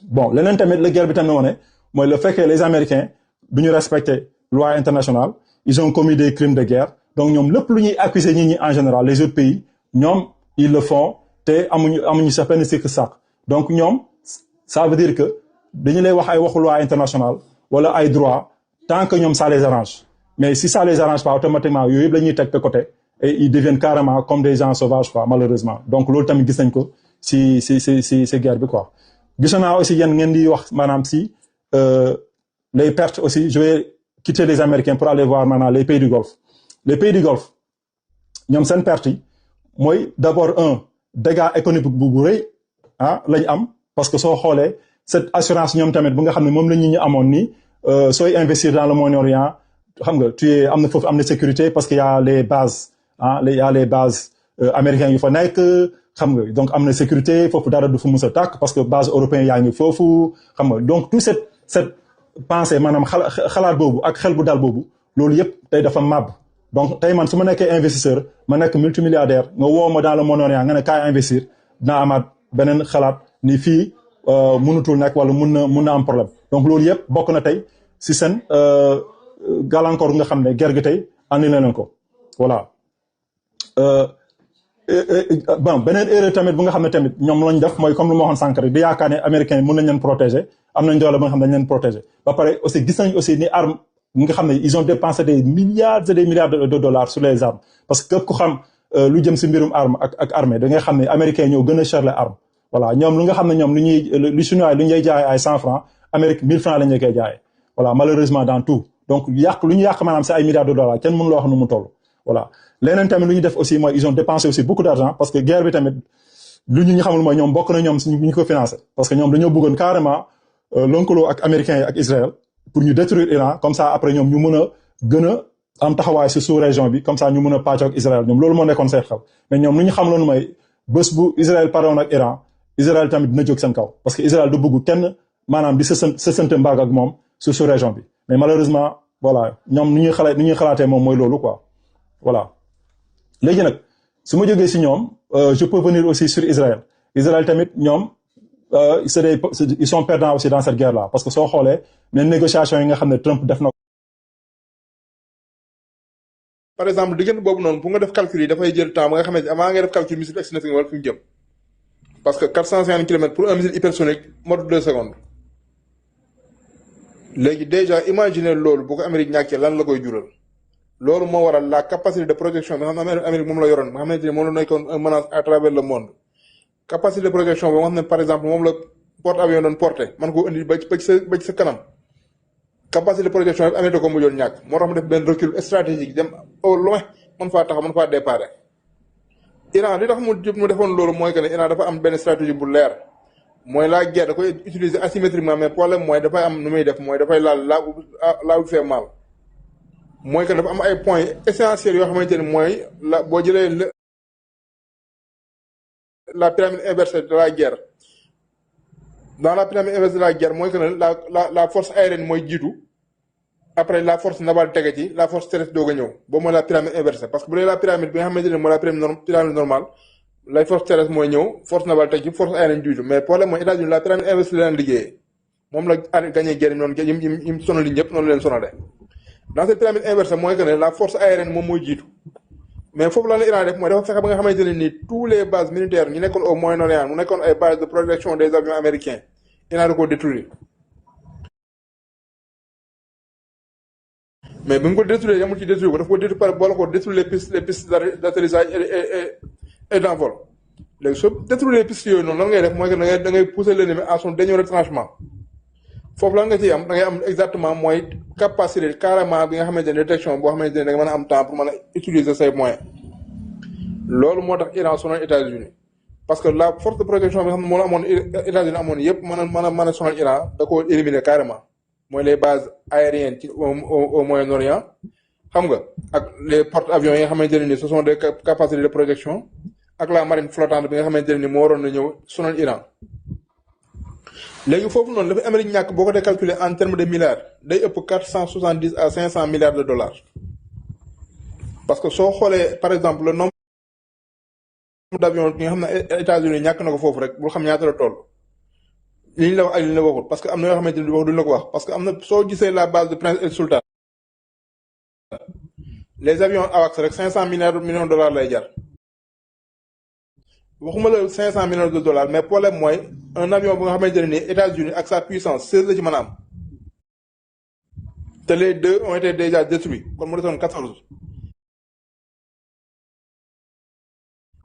bon leneen tamit la guerre bi tamit wane mooy le fait que les Américains du ñu respecter loi internationale ils ont commis des crimes de guerre donc ñoom lépp lu ñuy accuser nit ñi en général les autres pays ñoom ils le font te amuñu sa benn sikk sàkk donc ñoom ça veut dire que dañu lay wax ay waxu loi internationale wala ay droit tant que ñoom ça les arrange mais si ça les arrange pas automatiquement yooyu yëpp la ñuy teg de côté et ils deviennent carrément comme des gens sauvages quoi malheureusement donc loolu tamit gis nañ ko si guerre bi quoi. gis naa aussi yéen ngeen di wax maanaam si les pertes aussi je vais quitter les Américains pour aller voir maintenant les pays du Golfe ñoom seen perte yi mooy d'abord un dégât économique bu rëy lañ am parce que soo xoolee cette assurance ñoom tamit bu nga xam ne moom la ñu amoon nii sooy investir dans le Moyen-Orient xam nga tu es am na foofu am na sécurité parce que y a les bases y a les bases américaines yu fa nekk xam nga donc am na sécurité foofu dara du fa mës a tàkk parce que base européenne yaa ngi foofu xam nga donc tout cette pensée maanaam xalaat boobu ak xel bu dal boobu loolu yëpp tey dafa màbb donc tey man su ma nekkee investisseur ma nekk multimilliardaire nga woo ma dans le Moyen-Orient nga ne kaay investir dinaa amaat beneen xalaat ni fii mënutul nekk wala mun na am problème donc loolu yëpp bokk na tey si seen gàllankoor nga xam ne guerre gi tey andi na leen ko voilà. Bon beneen erreur tamit bu nga xam ne tamit ñoom lañ def mooy comme lu ma waxoon sànq rek di yaakaar ne américains yi mën nañ leen protéger am nañ doole ba nga xam ne dañ leen protéger ba pare aussi gis nañ aussi ni arme nga xam ne ils ont dépensé des milliards et des milliards de dollars sur les armes parce que képp ku xam lu jëm si mbirum arme ak armée da ngay xam ne américains ñoo gën a cher les armes voilà ñoom lu nga xam ne ñoom lu chinois lu ñuy jaayee ay 100 francs Amérique 1000 francs la ñu koy jaayee voilà malheureusement dans tout donc lu ñu yàq maanaam si ay milliards de dollars kenn mënu la wax nu mu toll voilà. leneen tamit lu ñu def aussi mooy ils ont dépensé aussi beaucoup d'argent parce que guerre bi tamit lu ñu xamul mooy ñoom bokk na ñoom si ñu ko financé parce que ñoom dañoo bëggoon carrément lëkkaloo ak américains yi ak Israël pour ñu détruire Iran comme ça après ñoom ñu mën a gën a am taxawaay si sous-région bi comme ça ñu mën a pàccoo ak Israël ñoom loolu moo nekkoon seen xel mais ñoom lu ñu xamaloon mooy bés bu Israël paroon ak Iran Israël tamit dina jóg seen kaw parce que Israël du bëgg kenn maanaam di sësante mbaag ak moom si sous-région bi mais malheureusement voilà ñoom ni ñuy xalaatee moom mooy loolu quoi voilà. léegi nag su ma jógee si ñoom je peux venir aussi sur Israël tamit ñoom ils sont perdants aussi dans cette guerre là parce que soo xoolee les négociations yi nga xam ne Trump def na par exemple diggante boobu noonu pour nga def calcul yi dafay jël temps ba nga xamante avant ngay def calcul missile egsi na fi nga war fi mu jëm parce que 450 kilomètres pour un missile hypersonique mode 2 secondes léegi déjà imaginer loolu bu ko Amérique ñàkkee lan la koy jural loolu moo waral la capacité de projection bi nga xam ne Amérique moom la yoroon nga xamante ne moom la nekkoon un menace à travers le monde capacité de projection boobu nga xam ne par exemple moom la porte avion doon porté man koo indi ba ci sa kanam capacité de projection bi Amérique da ko mujjoon ñàkk moo tax mu def benn recul stratégique dem au loin mën faa taxaw mën faa déparé Iran li tax mu defoon loolu mooy que ne Iran dafa am benn stratégie bu leer mooy la guerre da koy utiliser asymétriquement mais problème mooy dafay am nu muy def mooy dafay laal là où fait mal mooy que dafa am ay points essentiels yoo xamante ne mooy la boo jëlee la pyramide inversée de la guerre dans la pyramide inversée de la guerre mooy que ne la force aérienne mooy jiitu après la force navale tege ci la force terrestre doog a ñëw boobu mooy la pyramide inversée parce que bu dee la pyramide bi nga xamante ne mooy la pyramide normale la force terrestre mooy ñëw force navale teg ci force aérienne jiitu mais problème mooy États-Unis la pyramide inversée la leen liggéeyee moom la gagné guerre noonu yim sonal yi ñëpp noonu leen sonale dans cette pyramide inversée mooy que ne la force aérienne moom mooy jiitu mais foofu la Iran def mooy dafa fexe ba nga xamante ne nii tous les bases militaires ñu nekkoon au Moyen-Orient mu nekkoon ay bases de protection des avions américains Iran da koo détruire mais bi mu ko détruire yamul ci détruire ko dafa ko détruire par boole ko détruire les pistes d'atterrissage et d'envol léegi soo détruire les pistes yooyu noonu lan ngay def mooy que da ngay pousser l'ennemi à son dernier retranchement foofu lan nga ciy am da ngay am exactement mooy capacité carrément bi nga xamante ne détection boo xamante ne da nga mën a am temps pour mën a utiliser say moyens loolu moo tax Iran sonal États-Unis parce que la force de protection bi nga xam ne moo la amoon États-Unis amoon yëpp mën a sonal Iran da koo éliminer carrément mooy les bases aériennes ci au Moyen-Orient xam nga ak les porte-avions yi nga xamante ne ni ce sont des capacités de protection ak la marine flottante bi nga xamante ne ni moo waroon na ñëw sonal Iran léegi foofu noonu dafa Amérique ñàkk boo ko dee calculer en termes de milliards day ëpp 470 à 500 milliards de dollars parce que soo xoolee par exemple le nombre d'avions bi nga xam ne États-Unis ñàkk na ko foofu rek bul xam ñaata la toll li ñu la wax ak li ñu la waxul parce que am na yoo xamante ni wax duñ la ko wax parce que am na soo gisee la base de Prince El Sultan les avions AWACS rek 500 millions de dollars lay jar waxuma la 500 millions de dollars mais problème mooy un avion bu nga xamante ne nii États-Unis ak sa puissance 16 la ci mën a am te les deux ont été déjà détruits kon mu desoon 14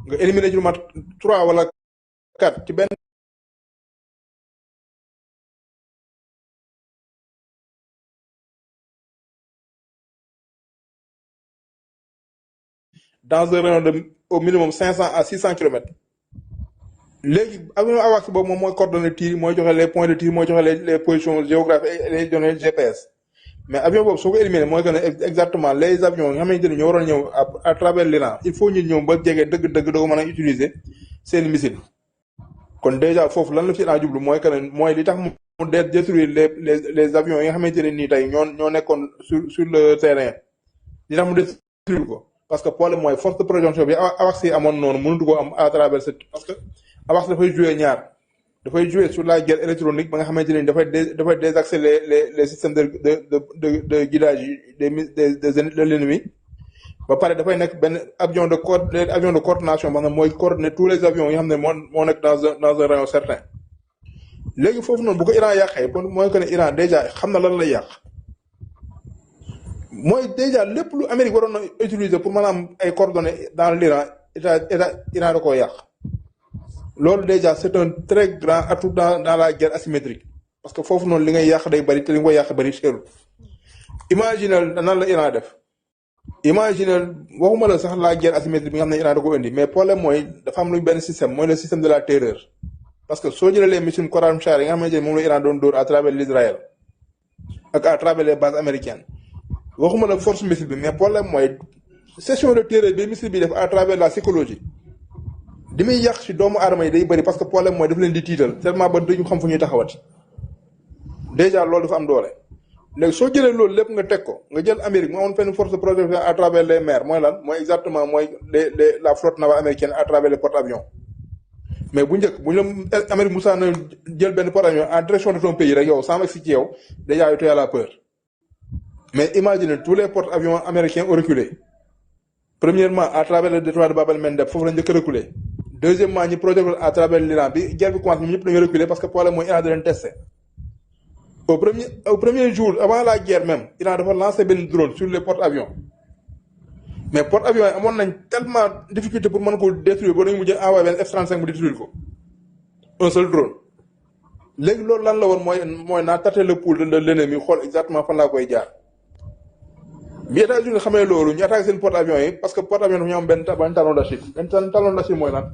nga éliminer ci lu mat 3 wala 4 ci benn dans un rayon de au minimum 500 à 600 kilomètres léegi avion AWACS boobu moom mooy coordonner tir mooy joxe les points de tir mooy joxe les positions géographiques et les données GPS mais avion boobu soo ko éliminer mooy que ne exactement les avions nga xamante ni ñoo waroon ñëw à travers l'Iran il faut ñu ñëw ba jege dëgg-dëgg doo ko mën a utiliser seen missile kon déjà foofu lan la ci Iran jublu mooy que ne mooy li tax mu détruire les avions yi nga xamante ne nii tey ñoo nekkoon sur le terrain li tax mu détruire ko parce que problème mooy force de projection bi AWACS yi amoon noonu mënut ko am à travers parce que AWACS dafay jouer ñaar dafay jouer sur la guerre électronique ba nga xamante ne dafay désaxer les systèmes de guidage de l'ennemi ba pare dafay nekk benn avion de coordination ba nga mooy coordonner tous les avions yi nga xam ne moo nekk dans un rayon certain léegi foofu noonu bu ko Iran yàqee kon mooy que ne Iran déjà xam na lan lay yàq mooy déjà lépp lu Amérique waroon na utiliser pour maanaam ay coordonnées dans l'Iran Iran da koo yàq loolu déjà c'est un très grand atout dans la guerre asymétrique parce que foofu noonu li ngay yàq day bari te li nga koy yàq bari seerul imaginal nan la Iran def imaginal waxuma la sax la guerre asymétrique bi nga xam ne Iran da ko indi mais problème mooy dafa am lu benn système mooy le système de la terreur parce que soo jëlee les missiles Khorramshahr yi nga xamante ne moom la Iran doon dóor à travers l'Israël ak à travers les bases américaines waxuma la force missile bi mais problème mooy session de terreur bi missile bi def à travers la psychologie di muy yàq ci doomu aadama yi day bëri parce que problème mooy daf leen di tiital tellement ba duñu xam fu ñuy taxawati déjà loolu dafa am doole léegi soo jëlee loolu lépp nga teg ko nga jël Amérique mu amoon fenn force de protection à travers les mers mooy lan mooy exactement mooy la flotte navale américaine à travers les porte-avions mais bu njëkk bu ñu la Amérique musaa na jël benn porte-avions en direction de ton pays rek yow sans si ci yow déjà yow tu as la peur mais imaginez tous les porte-avions américains ont reculé premièrement à travers le détroit de Bab el-Mandeb foofu la njëkk a reculé deuxièmement ñi projeté à travers l'Iran bi guerre bi commencé ñun ñëpp dañoo reculé parce que problème mooy Iran da leen testé au premier jour avant la guerre même Iran dafa lancé benn drone sur les porte-avions mais porte-avions yi amoon nañ tellement difficulté pour mën ko détruire ba dañu mujjee envoyé benn F-35 mu détruire ko un seul drone léegi loolu lan la woon mooy naa tâter le pouls de l'ennemi xool exactement fan laa koy jaar bi États-Unis xamee loolu ñu attaqué seen porte-avions yi parce que porte-avions dafa ñu am benn talon d'Achille benn talon d'Achille mooy lan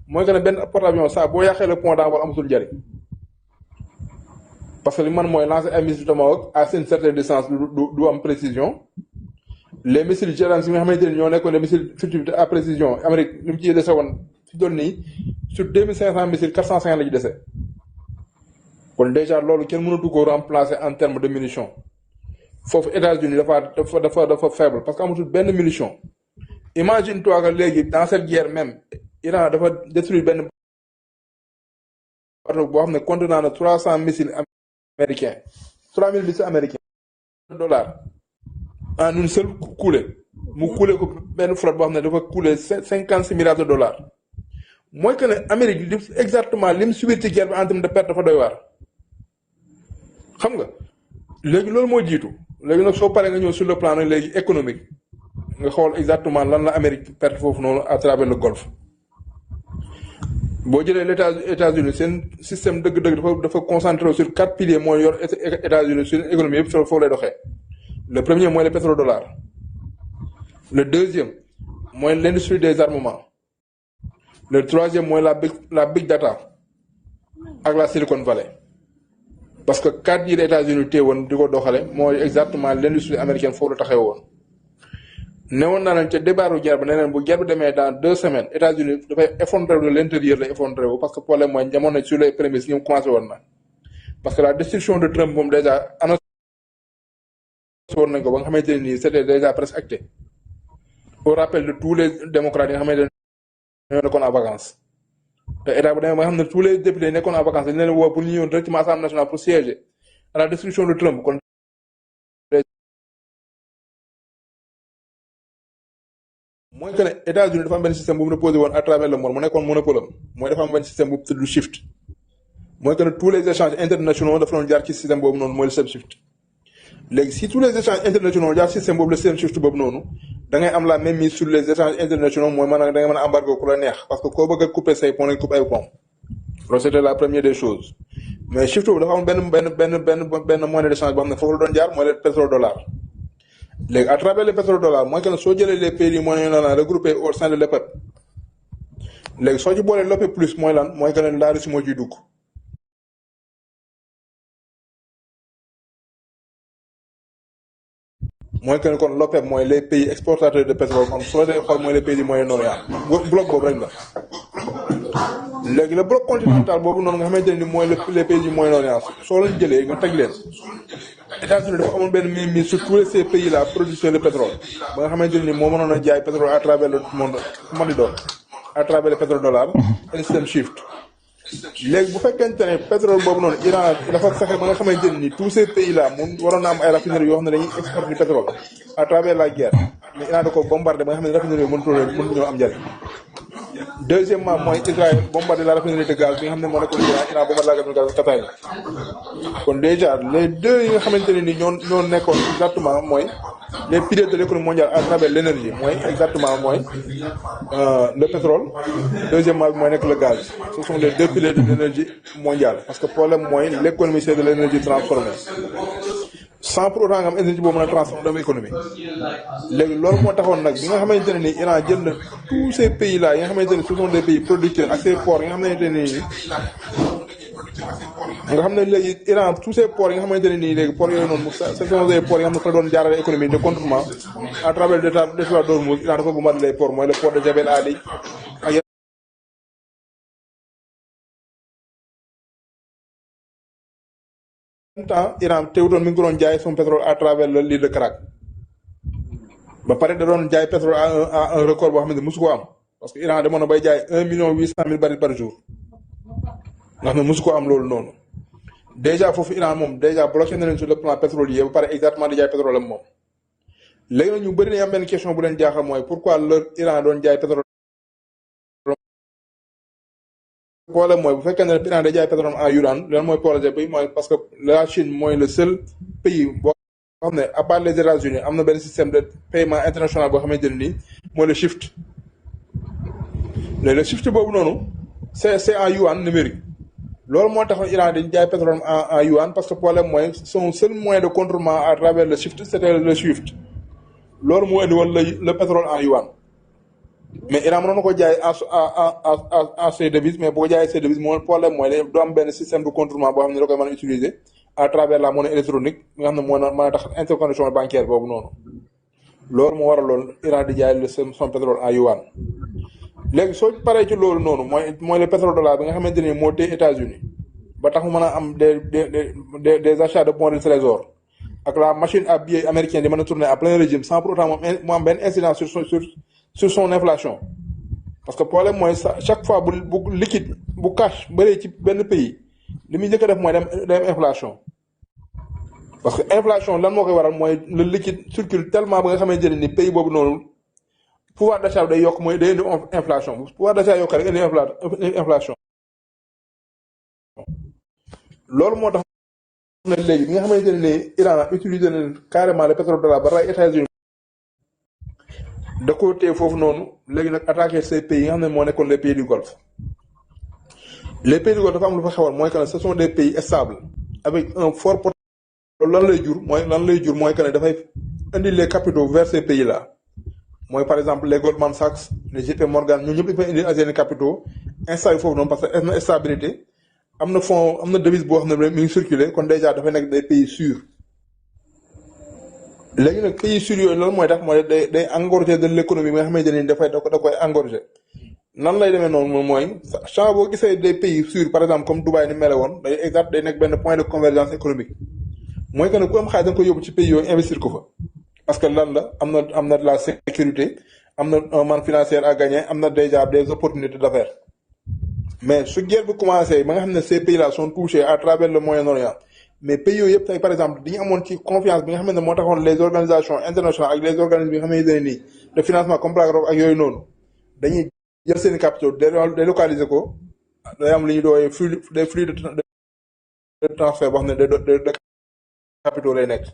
mooy que ne benn porte-avions saa boo yàqee le pont d'envol amatul njariñ parce que li man mooy lancer ay missiles Tomahawk à une certaine distance du am précision les missiles Gerans yi nga xamante ne ñoo nekkoon les missiles furtifs à précision Amérique li mu ci dese woon fi doon nii sur 2500 missiles 450 la ci dese kon déjà loolu kenn mënatu ko remplacer en termes de munitions foofu États-Unis dafa faible parce que amatul benn munition imagine toi que léegi dans cette guerre même Iran dafa détruire benn bateau boo xam ne contenant na 300 missiles américains 3000 missiles américains dollars en une seule coulée mu coulé ko benn flotte boo xam ne dafa coulé 56 milliards de dollars mooy que ne Amérique li exactement lim subir ci guerre bi en terme de perte dafa doy waar xam nga léegi loolu moo jiitu léegi nag soo paree nga ñëw sur le plan nag léegi économique nga xool exactement lan la Amérique perte foofu noonu à travers le Golfe boo jëlee États-Unis seen système dëgg-dëgg dafa concentré sur 4 piliers mooy yor États-Unis seen économie yëpp foofu lay doxee le premier mooy le pétrodollar le deuxième mooy l'industrie des armements le troisième mooy la big data ak la Silicon Valley parce que 4 yi États-Unis téye woon di ko doxale mooy exactement l'industrie américaine foofu la taxee woon newoon naa leen ca débarru guerre ba ne leen bu guerre bi demee dans 2 semaines États-Unis dafay effondré de l'intérieur lay effondré wu parce que problème mooy jamono na sur les prémices ñoom commencé woon na parce que la destruction de Trump moom déjà annoncé woon nañ ko ba nga xamante ne nii c'était déjà presque acté au rappel de tous les démocrates yi nga xamante ne ñoo nekkoon en vacances te état bu demee ba nga xam ne tous les députés nekkoon en vacances dañ leen woo pour ñu ñëw directement Assemblée nationale pour siéger à la destruction de Trump kon mooy que ne États-Unis dafa am benn système bu mu posé woon à travers le monde mu nekkoon monopole am mooy dafa am benn système bu tudd SWIFT mooy que ne tous les échanges internationaux dafa doon jaar ci système boobu noonu mooy le SWIFT léegi si tous les échanges internationaux jaar système boobu le SWIFT boobu noonu da ngay am la même mise sur les échanges internationaux mooy maanaam da ngay mën a embargo ku la neex parce que koo bëgg a couper say pont lañ couper ay pont loolu c'était la première des choses mais SWIFT boobu dafa am benn monnaie d'échange boo xam ne foofu la doon jaar mooy le pétrodollar léegi à travers le pétrodollar mooy que ne soo jëlee les pays monnaie la regroupés au sein de l'OPEP léegi soo ci boolee l'OPEP plus mooy lan mooy que ne la Russie moo ciy dugg mooy que ne kon l'OPEP mooy les pays exportateurs de pétrole kon soo dee xool mooy les pays du Moyen-Orient bloc boobu rek la léegi le bloc continental boobu noonu nga xamante ne ni mooy les pays du Moyen-Orient soo leen jëlee nga teg leen États-Unis dafa amoon benn mise sur tous ces pays là producteurs de pétrole ba nga xamante ne ni moo mënoon a jaay pétrole à travers le monde comment di doon à travers le pétrodollar et le système SWIFT léegi bu fekkente ne pétrole boobu noonu Iran dafa fexe ba nga xamante ne ni tous ces pays là mun waroon na am ay raffineries yoo xam ne dañuy exporter du pétrole à travers la guerre mais Iran da ko bombardé ba nga xam ne raffineries yooyu mënuñoo am njëriñ deuxièmement mooy Israël bombardé la raffinerie de gaz bi nga xam ne moo nekkoon Iran bombardé la raffinerie de gaz Qatar kon déjà les deux yi nga xamante ne ni ñoo nekkoon exactement mooy les piliers de l'économie mondiale à travers l'énergie mooy exactement mooy le pétrole deuxièmement bi mooy nekk le gaz ce sont les deux piliers de l'énergie mondiale parce que problème mooy l'économie c'est de l'énergie transformée sans pour autant nga am énergie boobu mën a transformer doomu économie léegi loolu moo taxoon nag bi nga xamante ne ni Iran jël na tous ces pays là yi nga xamante ne ce sont des pays producteurs ak ces ports yi nga xamante ne nii nga xam ne léegi Iran tous ces ports yi nga xamante ne nii léegi ports yooyu noonu ce sont des ports yi nga xam ne fa la doon jaarale économie de contournement à travers le détroit d'Ormuz Iran dafa bombardé les ports mooy le port de Jebel Ali ak en même temps Iran teewutoon mi ngi ko doon jaay son pétrole à travers le lit de Carac ba pare da doon jaay pétrole à un record boo xam ne mosu ko am parce que Iran demoon na bay jaay 1,8 million barils par jour nga xam ne mosu ko am loolu noonu déjà foofu Iran moom déjà bloqué na leen sur le plan pétrolier ba pare exactement di jaay pétrole am moom léegi nag ñu bëri nañ am benn question bu leen jaaxal mooy pourquoi le Iran doon jaay pétrole problème mooy bu fekkee ne Iran day jaay pétrole en yuan lan mooy projet bi mooy parce que la Chine mooy le seul pays boo xam ne à part les États-Unis am na benn système de paiement international boo xamante ne nii mooy le SWIFT le SWIFT boobu noonu c'est en yuan numérique loolu moo tax Iran dañ jaay pétrole en yuan parce que problème mooy son seul moyen de contournement à travers le SWIFT c'était le SWIFT loolu moo indi woon le pétrole en yuan mais Iran mënoon na ko jaay en ces devises mais boo jaayee ces devises moo problème mooy du am benn système de contournement boo xam ne da koy mën a utiliser à travers la monnaie électronique nga xam ne moo mën a tax interconnexion bancaire boobu noonu loolu moo waral loolu Iran di jaay son pétrole en yuan léegi soo paree ci loolu noonu mooy le pétrodollar bi nga xamante ni moo téye États-Unis ba tax mu mën a am des achats de bons de trésor ak la machine à billets américaine di mën a tourner à plein régime sans pour autant mu am benn incidence sur son inflation parce que problème mooy chaque fois bu liquide bu cash bëree ci benn pays li muy njëkk a def mooy dem inflation parce que inflation lan moo koy waral mooy le liquide circule tellement ba nga xamante ne ni pays boobu noonu pouvoir d'achat day yokk mooy day indi inflation pouvoir d'achat yokk rek indi inflation loolu moo tax ne léegi bi nga xamante ne ni Iran a utilisé na carrément le pétrodollar ba ray États-Unis da ko téye foofu noonu léegi nag attaqué ces pays yi nga xam ne moo nekkoon les pays du Golfe les pays du Golfe dafa am lu fa xewoon mooy que ne ce sont des pays stables avec un fort potentiel lan lay jur mooy que ne dafay indi les capitaux vers ces pays là mooy par exemple les Goldman Sachs les JP Morgan ñun ñëpp dañ fay indi seen capitaux installé foofu noonu parce que am na stabilité am na fonds am na devise boo xam ne mi ngi circulé kon déjà dafay nekk des pays sûrs léegi nag pays sûrs yooyu loolu mooy tax mooy day engorger de l'économie bi nga xamante ne dafay da koy engorger nan lay demee noonu mooy chaque boo gisee des pays sûrs par exemple comme Dubaï ni mele woon day nekk benn point de convergence économique mooy que ne ku am xaalis da nga koy yóbbu ci pays yooyu investir ko fa parce que lan la am na de la sécurité am na un manne financière à gagner am na déjà des opportunités d'affaires mais su guerre bi commencé ba nga xam ne ces pays là sont touchés à travers le Moyen-Orient mais pays yooyu yëpp tey par exemple dañu amoon ci confiance bi nga xamante ne moo taxoon les organisations internationales ak les organismes yi nga xamante ne nii de financement comme BlackRock ak yooyu noonu dañuy jël seen capitaux délocaliser ko day am li ñuy doon des flux de transfert boo xam ne de capitaux lay nekk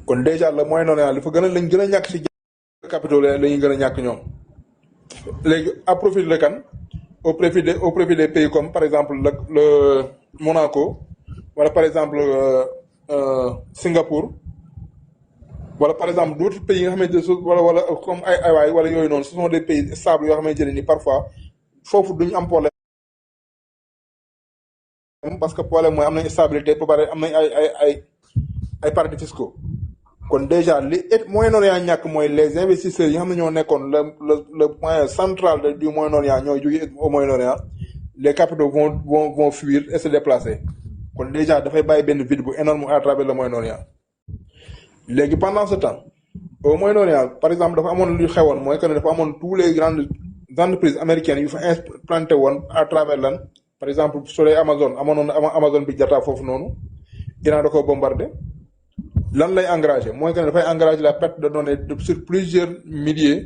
kon déjà le Moyen-Orient li fa gën a lañ gën a ñàkk ci capitaux la ñuy gën a ñàkk ñoom léegi à profit de kan au profit des pays comme par exemple le Monaco wala par exemple Singapour wala par exemple d'autres pays yi nga xamante ne wala comme ay waay wala yooyu noonu ce sont des pays stables yoo xamante ne ni parfois foofu duñu am problème parce que problème mooy am nañ stabilité ba pare am nañ ay paradis fiscaux kon déjà li Moyen-Orient ñàkk mooy les investisseurs yi nga xam ne ñoo nekkoon le point central du Moyen-Orient ñooy jóge au Moyen-Orient les capitaux vont fuir et se déplacer kon déjà dafay bàyyi benn vide bu énorme à travers le Moyen-Orient léegi pendant ce temps au Moyen-Orient par exemple dafa amoon lu xewoon mooy que ne dafa amoon tous les grandes entreprises américaines yu fa implanté woon à travers lan par exemple sur les Amazon amoon Amazon bi jata foofu noonu Iran da ko bombardé lan lay engagé mooy que ne dafay engagé la perte de données sur plusieurs milliers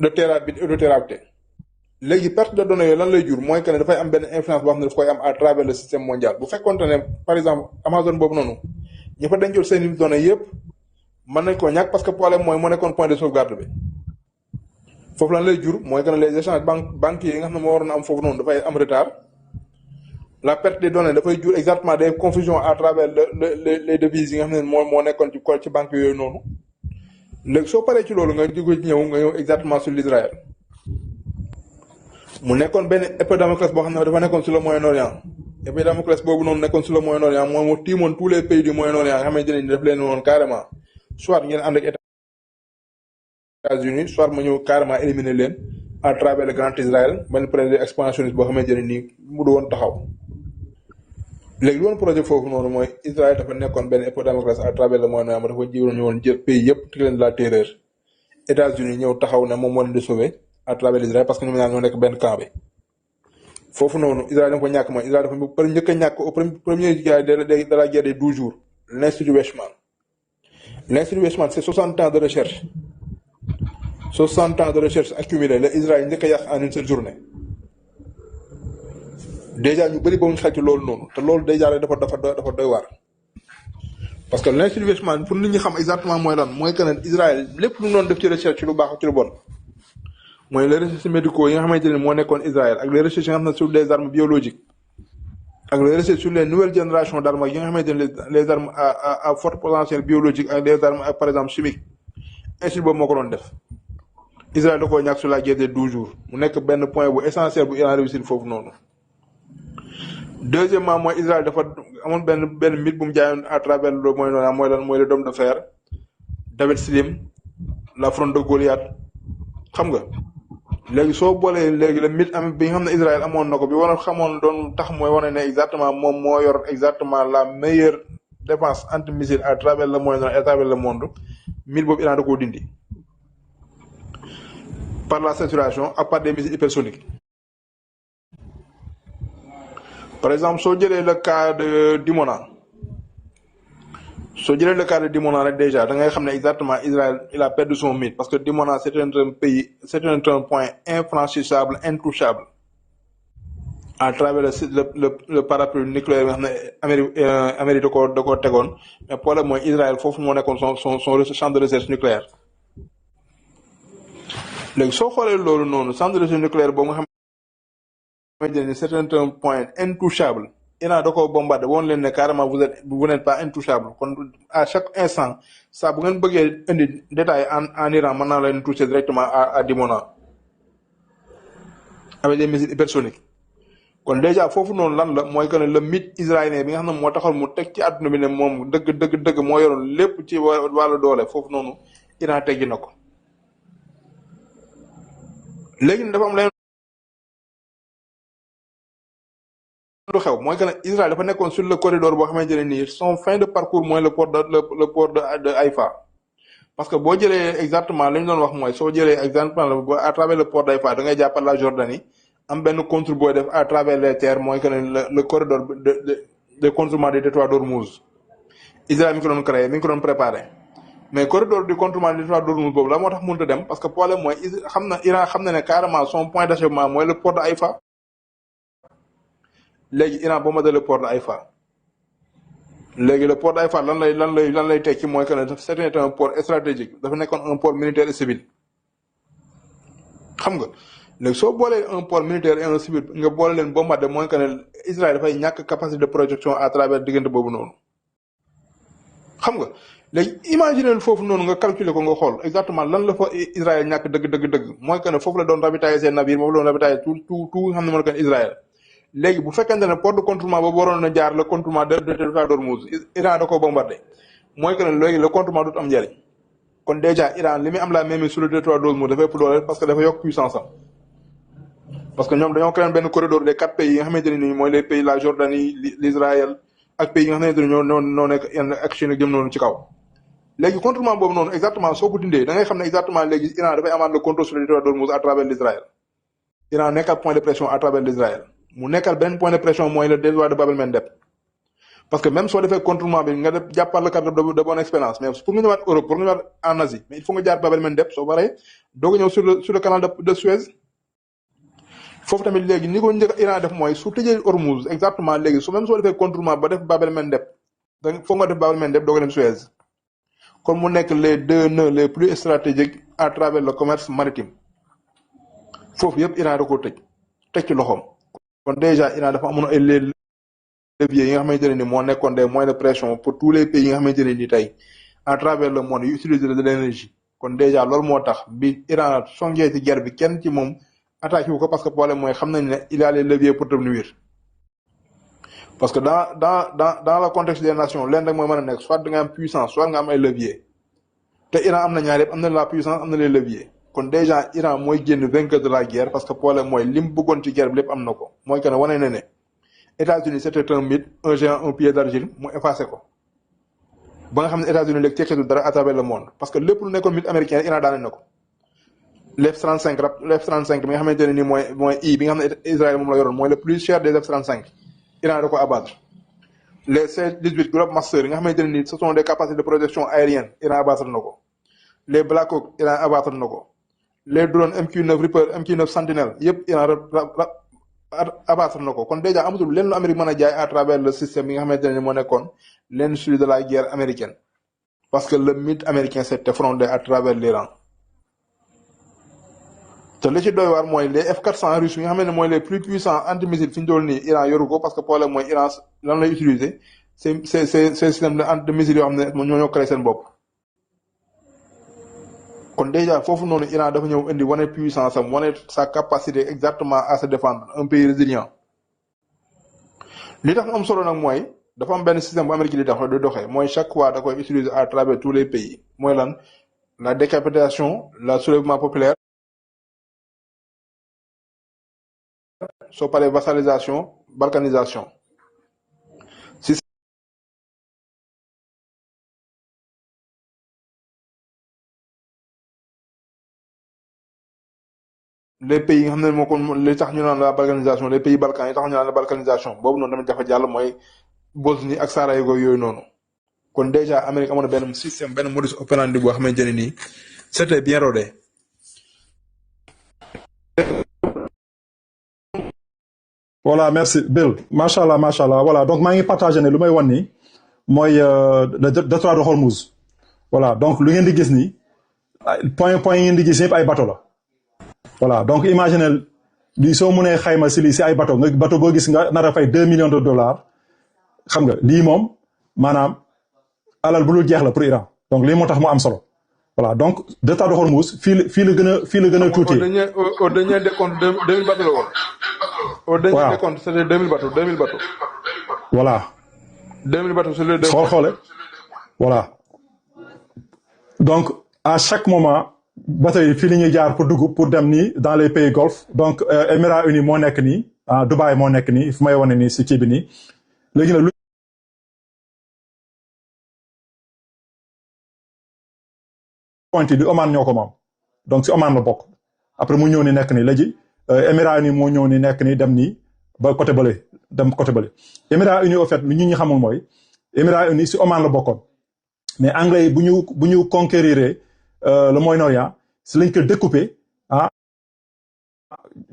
de terabits et de téraoctets léegi perte de données yooyu lan lay jur mooy que ne dafay am benn influence boo xam ne daf koy am à travers le système mondial bu fekkoonte ne par exemple Amazon boobu noonu ñi fa dencoon seen données yëpp mën nañ koo ñàkk parce que problème mooy moo nekkoon point de sauvegarde bi foofu lan lay jur mooy que ne les échanges banquiers yi nga xam ne moo waroon am foofu noonu dafay am retard la perte des données dafay jur exactement des confusions à travers les devises yi nga xam ne moo nekkoon ci banque yooyu noonu léegi soo paree ci loolu nga jóge ci ñëw exactement sur l'Israël mu nekkoon benn épée Damoclès boo xam ne dafa nekkoon sur le Moyen-Orient épée Damoclès boobu noonu nekkoon sur le Moyen-Orient mooy moo tiimoon tous les pays du Moyen-Orient nga xamante ne daf leen woon carrément soit ngeen ànd ak États-Unis soit ma ñëw carrément éliminer leen à travers le grand Israël benn projet expansionniste boo xamante ne nii mu du woon taxaw léegi lu woon projet foofu noonu mooy Israël dafa nekkoon benn épée Damoclès à travers le Moyen-Orient ma dafa jiwoon ñu woon jël pays yëpp teg leen de la terreur États-Unis ñëw taxaw ne moom moo leen di sauver à travers l'Israël parce que ñoom ñaar ñoo nekk benn camp bi foofu noonu Israël dafa ko ñàkk mooy Israël dafa njëkk a ñàkk au premier guerre de la guerre des 12 jours l'Institut Weizmann. L'Institut Weizmann c'est 60 ans de recherche 60 ans de recherche accumulée la Israël njëkk a yàq en une seule journée déjà ñu bëri ba mu xel ci loolu noonu te loolu déjà rek dafa doy waar parce que l'Institut Weizmann pour nit ñi xam exactement mooy lan mooy que ne Israël lépp lu mu doon def ci recherche ci lu baax ak ci lu bon mooy les recherches médicaux yi nga xamante ne moo nekkoon Israël ak les recherches yi nga xam ne sur les armes biologiques ak les recherches sur les nouvelles générations d'armes yi nga xamante ne les armes à fort potentiel biologique ak les armes par exemple chimiques institut boobu moo ko doon def Israël da koo ñàkk sur la guerre des 12 jours mu nekk benn point bu essentiel bu Iran réussir foofu noonu. Deuxièmement mooy Israël dafa amoon benn mythe bu mu jaayoon à travers le Moyen-Orient mooy lan mooy le dôme de fer David Slim la fronde de Goliath xam nga léegi soo boolee léegi le mythe am bi nga xam ne Israël amoon na ko bi war xamoon doon tax mooy wane ne exactement moom moo yor exactement la meilleure défense antimissile à travers le Moyen-Orient à travers le monde mythe boobu Iran da koo dindi par la saturation ak par des missiles hypersoniques. Par exemple soo jëlee le cas de Dimona rek déjà da ngay xam ne exactement Israël il a perdu son mythe parce que Dimona c'est un point infranchissable intouchable à travers le parapluie nucléaire nga xam ne Amérique da koo tegoon mais problème mooy Israël foofu moo nekkoon son champ de recherche nucléaire léegi soo xoolee loolu noonu centre de recherche nucléaire boobu nga xam c'est un point intouchable Iran da ko bombardé woon leen ne carrément vous n'êtes pas intouchable kon à chaque instant ça bu ngeen bëggee indi détail en Iran mën naa leen toucher directement à Dimona avec des missiles hypersoniques kon déjà foofu noonu lan la mooy que ne le mythe israélien bi nga xam ne moo taxoon mu teg ci àdduna bi ne moom dëgg moo yoroon lépp ci wàllu doole foofu noonu Iran teggi na ko léegi dafa am lu xew mooy que ne Israël dafa nekkoon sur le corridor boo xamante ne nii son fin de parcours mooy le port de Haïfa parce que boo jëlee exactement li ñu doon wax mooy soo jëlee exactement à travers le port d'Haïfa da ngay jàppal la Jordanie am benn contour booy def à travers les terres mooy que ne le corridor de contournement des détroits d'Ormuz Israël mi ngi ko doon créé mi ngi ko doon préparé mais corridor du contournement du détroit d'Ormuz boobu la moo tax mënut a dem parce que problème mooy Iran xam na ne carrément son point d'achèvement mooy le port de Haïfa. léegi Iran bombardé le port de Haïfa léegi le port de Haïfa lan lay tekki mooy que ne c'était un port stratégique dafa nekkoon un port militaire et civil xam nga léegi soo boolee un port militaire et un civil nga boole leen bombardé mooy que ne Israël dafay ñàkk capacité de projection à travers diggante boobu noonu xam nga léegi imaginer foofu noonu nga calculer ko nga xool exactement lan la fa Israël ñàkk dëgg mooy que ne foofu la doon ravitailler seen navire moom la doon ravitailler tout nga xam ne moo nekk Israël. léegi bu fekkente ne port de contournement boobu waroon na jaar le contournement de détroit d'Ormuz Iran da koo bombardé mooy que ne léegi le contournement dootu am njëriñ kon déjà Iran li muy am la même sur le détroit d'Ormuz dafa ëpp doole parce que dafa yokk puissance am parce que ñoom dañoo créé benn corridor des 4 pays yi nga xamante ne nii mooy les pays la Jordanie l'Israël ak pays yi nga xamante ne ñoo nekk ak Chine jëm noonu ci kaw. léegi contournement boobu noonu exactement soo ko dindee da ngay xam ne exactement léegi Iran dafay amaat le contrôle sur le détroit d'Ormuz à travers l'Israël Iran nekkal point de pression à travers l'Israël mu nekkal benn point de pression mooy le détroit de Bab el-Mandeb parce que même soo defee contournement bi nga def jàppal le cadre de bonne expérience mais pour nga ñëwaat Europe pour nga ñëwaat en Asie mais il faut nga jaar Bab el-Mandeb soo paree doog a ñëw sur le canal de Suez foofu tamit léegi ni ko njëkk Iran def mooy su tëjee Hormuz exactement léegi su même soo defee contournement ba def Bab el-Mandeb da foog nga def Bab el-Mandeb doog a dem Suez kon mu nekk les 2 nœuds les plus stratégiques à travers le commerce maritime foofu yëpp Iran da koo tëj ci loxoom. kon déjà Iran dafa amoon ay leviers yi nga xamante ne ni moo nekkoon des moyens de pression pour tous les pays yi nga xamante ne ni tey à travers le monde yu utiliser de l'énergie kon déjà loolu moo tax bi Iran songee ci guerre bi kenn ci moom attaqué wu ko parce que problème mooy xam nañ ne il y a les leviers pour te nuire parce que dans le contexte des nations leen rek mooy mën a nekk soit da nga am puissance soit nga am ay leviers te Iran am na ñaar yëpp am na la puissance am na les leviers. kon déjà Iran mooy génn vainqueur de la guerre parce que problème mooy lim bëggoon ci guerre bi lépp am na ko mooy que ne wane na ne États-Unis c'était un mythe un géant un pied d'argile mu effacé ko ba nga xam ne États-Unis léegi tekkitul dara à travers le monde parce que lépp lu nekkoon mythe américain Iran daane na ko l'F-35 bi nga xamante ne nii mooy I bi nga xam ne Israël moom la yoroon mooy le plus cher des F-35 Iran da ko abattre les C-18 Globemaster yi nga xamante ne nii ce sont des capacités de projection aérienne Iran abattre na ko les Black Hawk Iran abattre na ko les drones MQ-9 Reaper MQ-9 Sentinelle yëpp Iran abattre na ko kon déjà amatul lenn lu Amérique mën a jaay à travers le système yi nga xamante ne moo nekkoon l'industrie de la guerre américaine parce que le mythe américain s'est effondré à travers l'Iran te li ci doy waar mooy les F-400 russes yi nga xam ne mooy les plus puissants anti-missiles fi ñu doon nii Iran yoru ko parce que problème mooy Iran lan lay utiliser c'est système de anti-missiles yoo xam ne ñoo créé seen bopp. kon déjà foofu noonu Iran dafa ñëw indi wane puissance am wane sa capacité exactement à se défendre un pays résilient li tax mu am solo nag mooy dafa am benn système bu Amérique di doxee mooy chaque fois da koy utiliser à travers tous les pays mooy lan la décapitation le soulèvement populaire soo paree vassalisation balkanisation les pays yi nga xam ne moo ko li tax ñu naan la balkanisation les pays balkans yi tax ñu naan la balkanisation boobu noonu tamit dafa jàll mooy Bosnie ak Sarajevo yooyu noonu kon déjà Amérique amoon na benn système benn modus operandi boo xamante ne nii c'était bien rodé. voilà merci Bill macha allah voilà donc maa ngi partagé ne lu may wan nii mooy le détroit de Hormuz voilà donc lu ngeen di gis nii point yi ngeen di gis yëpp ay bateau la. voilà donc imaginez lii soo mënee xayma si lii si ay bateau nga bateau boo gis nga nar a fay 2 millions de dollars xam nga lii moom maanaam alal bu dul jeex la pour Iran donc lii moo tax mu am solo voilà donc détroit de Hormuz fii la gën a tuuti. au dernier décompte 2000 bateaux la woon. au dernier décompte c'était 2000 bateaux. voilà. 2000 bateaux sur les deux. xoole voilà donc à chaque moment. bateau yi fii la ñuy jaar pour dugg pour dem nii dans les pays golfe donc Émirats unis moo nekk nii Dubaï moo nekk nii fu may wane nii si kii bi nii léegi nag point yi di Oman ñoo ko moom donc si Oman la bokk après mu ñëw ni nekk nii léegi Émirats unis moo ñëw ni nekk nii dem nii ba côté bële dem côté bële Émirats unis au fait lu ñi xamul mooy Émirats unis si Oman la bokkoon mais anglais yi bu ñu conquérir le Moyen-Orient si lañ ko découper ah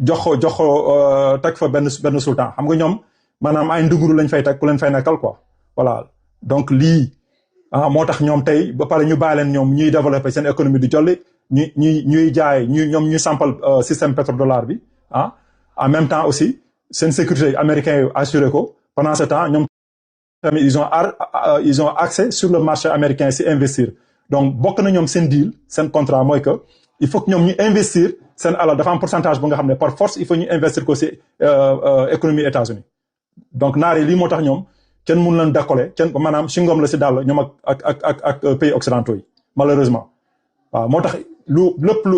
jox ko teg fa benn sultan xam nga ñoom maanaam ay nduguru lañ fay teg ku leen fay nekkal quoi voilà donc lii moo tax ñoom tey ba pare ñu bàyyi leen ñoom ñuy développer seen économie di jolli ñuy jaay ñoom ñu sampal système pétrodollar bi en même temps aussi seen sécurité américain yi assuré ko pendant ce temps ñoom tamit ils ont accès sur le marché américain si investir donc bokk na ñoom seen deal seen contrat mooy que il faut que ñoom ñu investir seen alal dafa am pourcentage bu nga xam ne par force il faut ñu investir ko si économie États-Unis donc naar yi lii moo tax ñoom kenn mun leen décoller kenn maanaam si ngoom la si dàll ñoom ak pays occidentaux yi malheureusement waaw moo tax lépp lu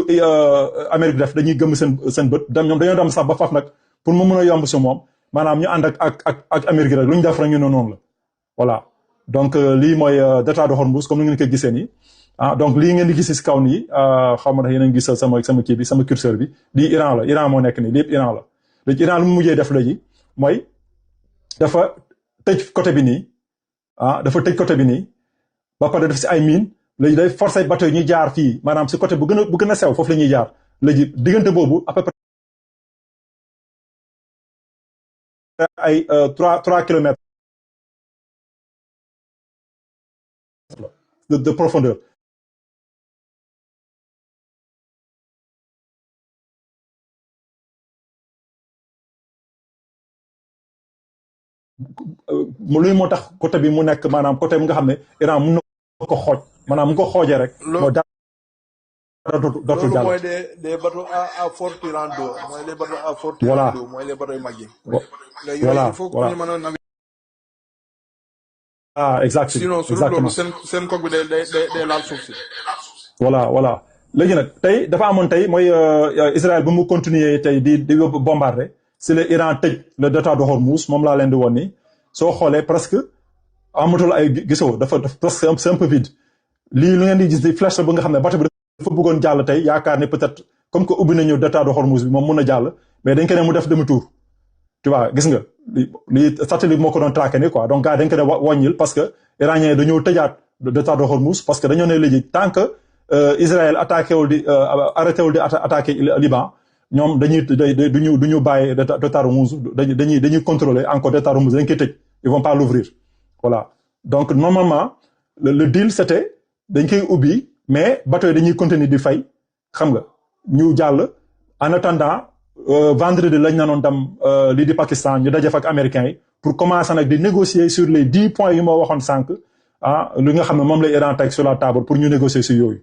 Amérique def dañuy gëm seen bët ñoom dañoo dem sax ba faf nag pour mu mën a yomb si moom maanaam ñu ànd ak Amérique rek lu ñu def rek ñu ne noonu la voilà donc lii mooy détroit de Hormuz comme ni ngeen ko gisee nii donc lii ngeen di gis si kaw nii xaw ma ndax yéen a ngi gis sama kii bi sama curseur bi lii Iran moo nekk nii lépp Iran la léegi Iran lu mu mujjee def léegi mooy dafa tëj côté bi nii dafa tëj côté bi nii ba pare def si ay mine léegi day forcer bateau yi ñuy jaar fii maanaam si côté bu gën a sew foofu la ñuy jaar léegi diggante boobu à peu près ay 3 kilomètres de profondeur luy moo tax côté bi mu nekk maanaam côté bi nga xam ne Iran mun na ko xooj maanaam mu ko xoojee rek moo dara dootul jàll mooy des bateaux à fort tirant d'eau mooy les bateaux à fort tirant d'eau mooy les bateaux yu mag yi voilà il faut que ñu mën a naviguer exactement sinon seen coque bi day laal suuf si voilà léegi nag tey dafa amoon tey mooy Israël bu mu continuer tey di bombarder si le Iran tëj le détroit de Hormuz moom laa leen di woon nii soo xoolee presque amatul ay gisoo dafa presque c'est un peu vide lii lu ngeen di gis di flèche ba nga xam ne bateau bi dafa bëggoon jàll tey yaakaar ne peut-être comme que ubbi nañu détroit de Hormuz bi moom mun na jàll mais dañ ko ne mu def demi tour tu vois gis nga lii satellite moo ko doon traqué ni quoi donc gars dañ ko ne wàññil parce que iranien yi dañoo tëjaat détroit de Hormuz parce que dañoo ne léegi tant que Israël arrêté wul di attaquer Liban ñoom duñu bàyyi détroit de Hormuz dañuy contrôler encore détroit de Hormuz dañ koy tëj ils vont pas l'ouvrir voilà donc normalement le deal c'était dañ koy ubbi mais bateau yi dañuy continuer di fay xam nga ñu jàll en attendant vendredi lañ nanoon dem lii di Pakistan ñu daje fa ak américains yi pour commencer nag di négocier sur les 10 points yu ma waxoon sànq li nga xam ne moom la Iran teg sur la table pour ñu négocier sur yooyu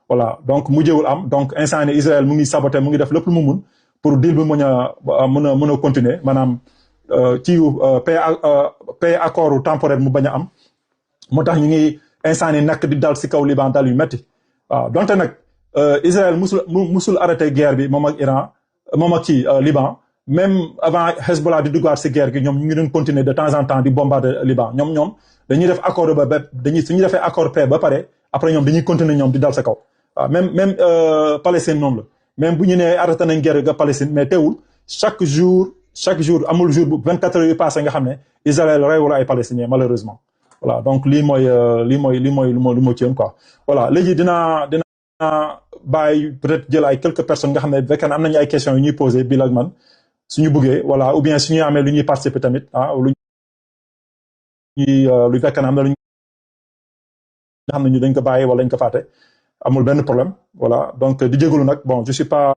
voilà donc mujjewul am donc instant ni Israël mu ngi saboté mu ngi def lépp lu mu mun pour deal bi mën a continuer maanaam paix accord temporaire mu bañ a am moo tax ñu ngi instant ni nakk di dal si kaw Liban dal yu metti waaw donte nag Israël musul arrêté guerre bi moom ak Iran moom ak ci Liban même avant Hezbollah di duggaat si guerre gi ñoom ñu ngi doon continuer de temps en temps di bombarder Liban ñoom dañuy def accord suñu defee accord paix ba pare après ñoom dañuy continuer ñoom di dal sa kaw waaw même Palestine noonu la même bu ñu nee arrêté nañ guerre ga Palestine mais teewul chaque jour amul jour bu 24 heures yu passé nga xam ne Israël reyul ay Palestiniens malheureusement voilà donc lii mooy lu ma ci quoi voilà léegi dinaa bàyyi peut-être jël ay quelques personnes nga xam ne bu fekkee ne am nañu ay questions yu ñuy poser bii ak man suñu bëggee voilà ou bien suñu amee lu ñuy participer tamit lu fekkee ne am na lu nga xam ne ñu dañ ko bàyyi wala dañ ko fàtte amul benn problème voilà donc di jégalu nag bon je suis pas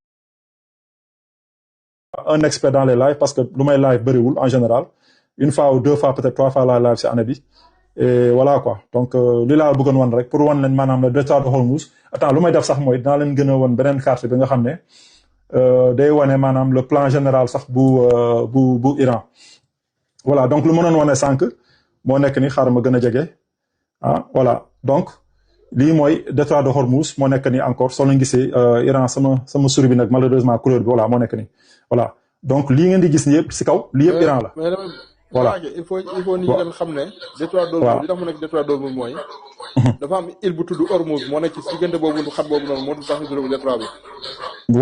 un expert dans les lives parce que lu may live bëriwul en général une fois ou 2 fois peut-être 3 fois la live ci année bi et voilà quoi donc li laa bëggoon wan rek pour wan leen maanaam le détroit de Hormuz attends lu may def sax mooy dinaa leen gën a wan beneen carte bi nga xam ne day wane maanaam le plan général sax bu Iran voilà donc lu mënoon wane sànq moo nekk ni xaaral ma gën a jege voilà donc lii mooy détroit de Hormuz moo nekk ni encore soo leen gisee Iran sama souris bi nag malheureusement couleur bi voilà moo nekk ni voilà donc lii ngeen di gis ni yëpp si kaw lii yëpp Iran la voilà il faut nit ñi xam ne détroit d'Hormuz li tax mu nekk détroit d'Hormuz mooy dafa am île bu tudd Hormuz moo nekk ci diggante boobu xat boobu noonu moo tax ñu tudd détroit bi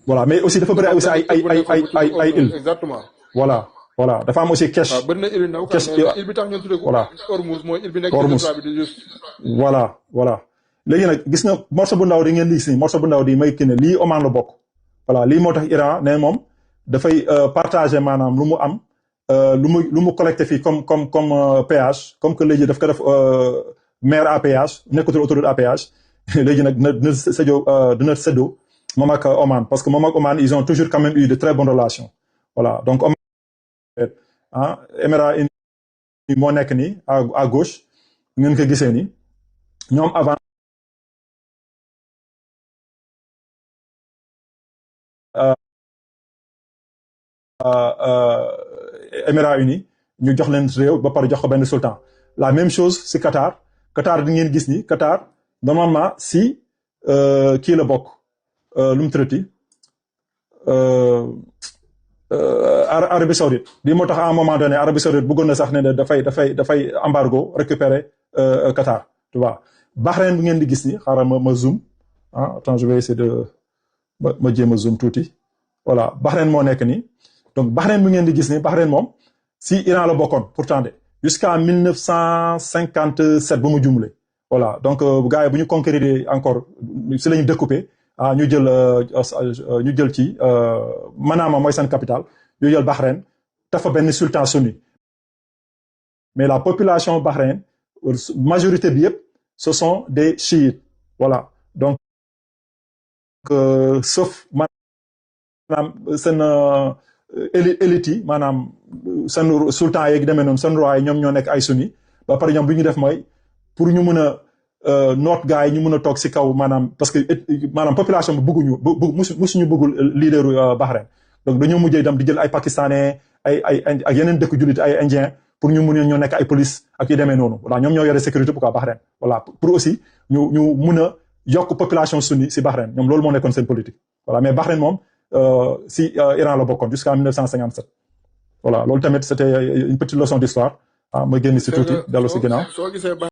voilà mais aussi dafa bëri aussi ay île exactement voilà voilà dafa am aussi Kesh. waaw bëri na île yu ndaw Kesh mais île bi tax ñu tuddee ko voilà Ormuz mooy île bi nekk Hormuz ci bi di juste voilà léegi nag gis nga morceau bu ndaw di ngeen gis ni morceau bu ndaw di may kii ne lii Oman la bokk voilà lii moo tax Iran ne moom dafay partager maanaam lu mu am lu mu collecté fii comme péage comme que léegi daf ko def mer à péage nekkatul autoroute à péage léegi nag dina séddoo moom ak Oman parce que moom ak Oman ils ont toujours quand même eu de très bonnes relations voilà donc Oman Émirats Unis moo nekk nii à gauche ngeen ko gisee ni ñoom avant Émirats Unis ñu jox leen réew ba pare jox ko benn sultan la même chose si Qatar di ngeen gis ni Qatar normalement si kii la bokk lu mu traité Arabie Saoudite lii moo tax à un moment donné Arabie Saoudite bëggoon na sax ne dafay embargo récupérer Qatar tu vois Bahreïn bu ngeen di gis ni xaaral ma zoom attends je vais essayer de ma jéem a zoom tuuti voilà Bahreïn moo nekk nii donc Bahreïn bu ngeen di gis ni Bahreïn moom si Iran la bokkoon pourtant de jusqu'à 1957 ba mu jumle voilà donc gars yi bu ñu conquérir encore si la ñu découpé ñu jël ci Manama mooy seen capitale ñu jël Bahreïn dafa benn sultan sunni mais la population Bahreïn majorité bi yëpp ce sont des chiites voilà donc sauf maanaam seen élite yi maanaam seen sultan yeeg demee noonu seen roi yi ñoom ñoo nekk ay sunni ba pare ñoom bu ñu def mooy pour ñu mën a noot gars yi ñu mën a toog si kaw maanaam parce que maanaam population bi bëgguñu musuñu bëggul leaderu Bahreïn donc dañoo mujjee dem di jël ay pakistanais ak yeneen dëkk jullit ay indien pour ñu mën a ñoo nekk ay police ak yu demee noonu voilà ñoom ñoo yore sécurité pour Bahreïn voilà pour aussi ñu mën a yokk population sunni si Bahreïn ñoom loolu moo nekkoon seen politique voilà mais Bahreïn moom si Iran la bokkoon jusqu'à 1957 voilà loolu tamit c'était une petite leçon d'histoire ma génn si tuuti dellu si ginnaaw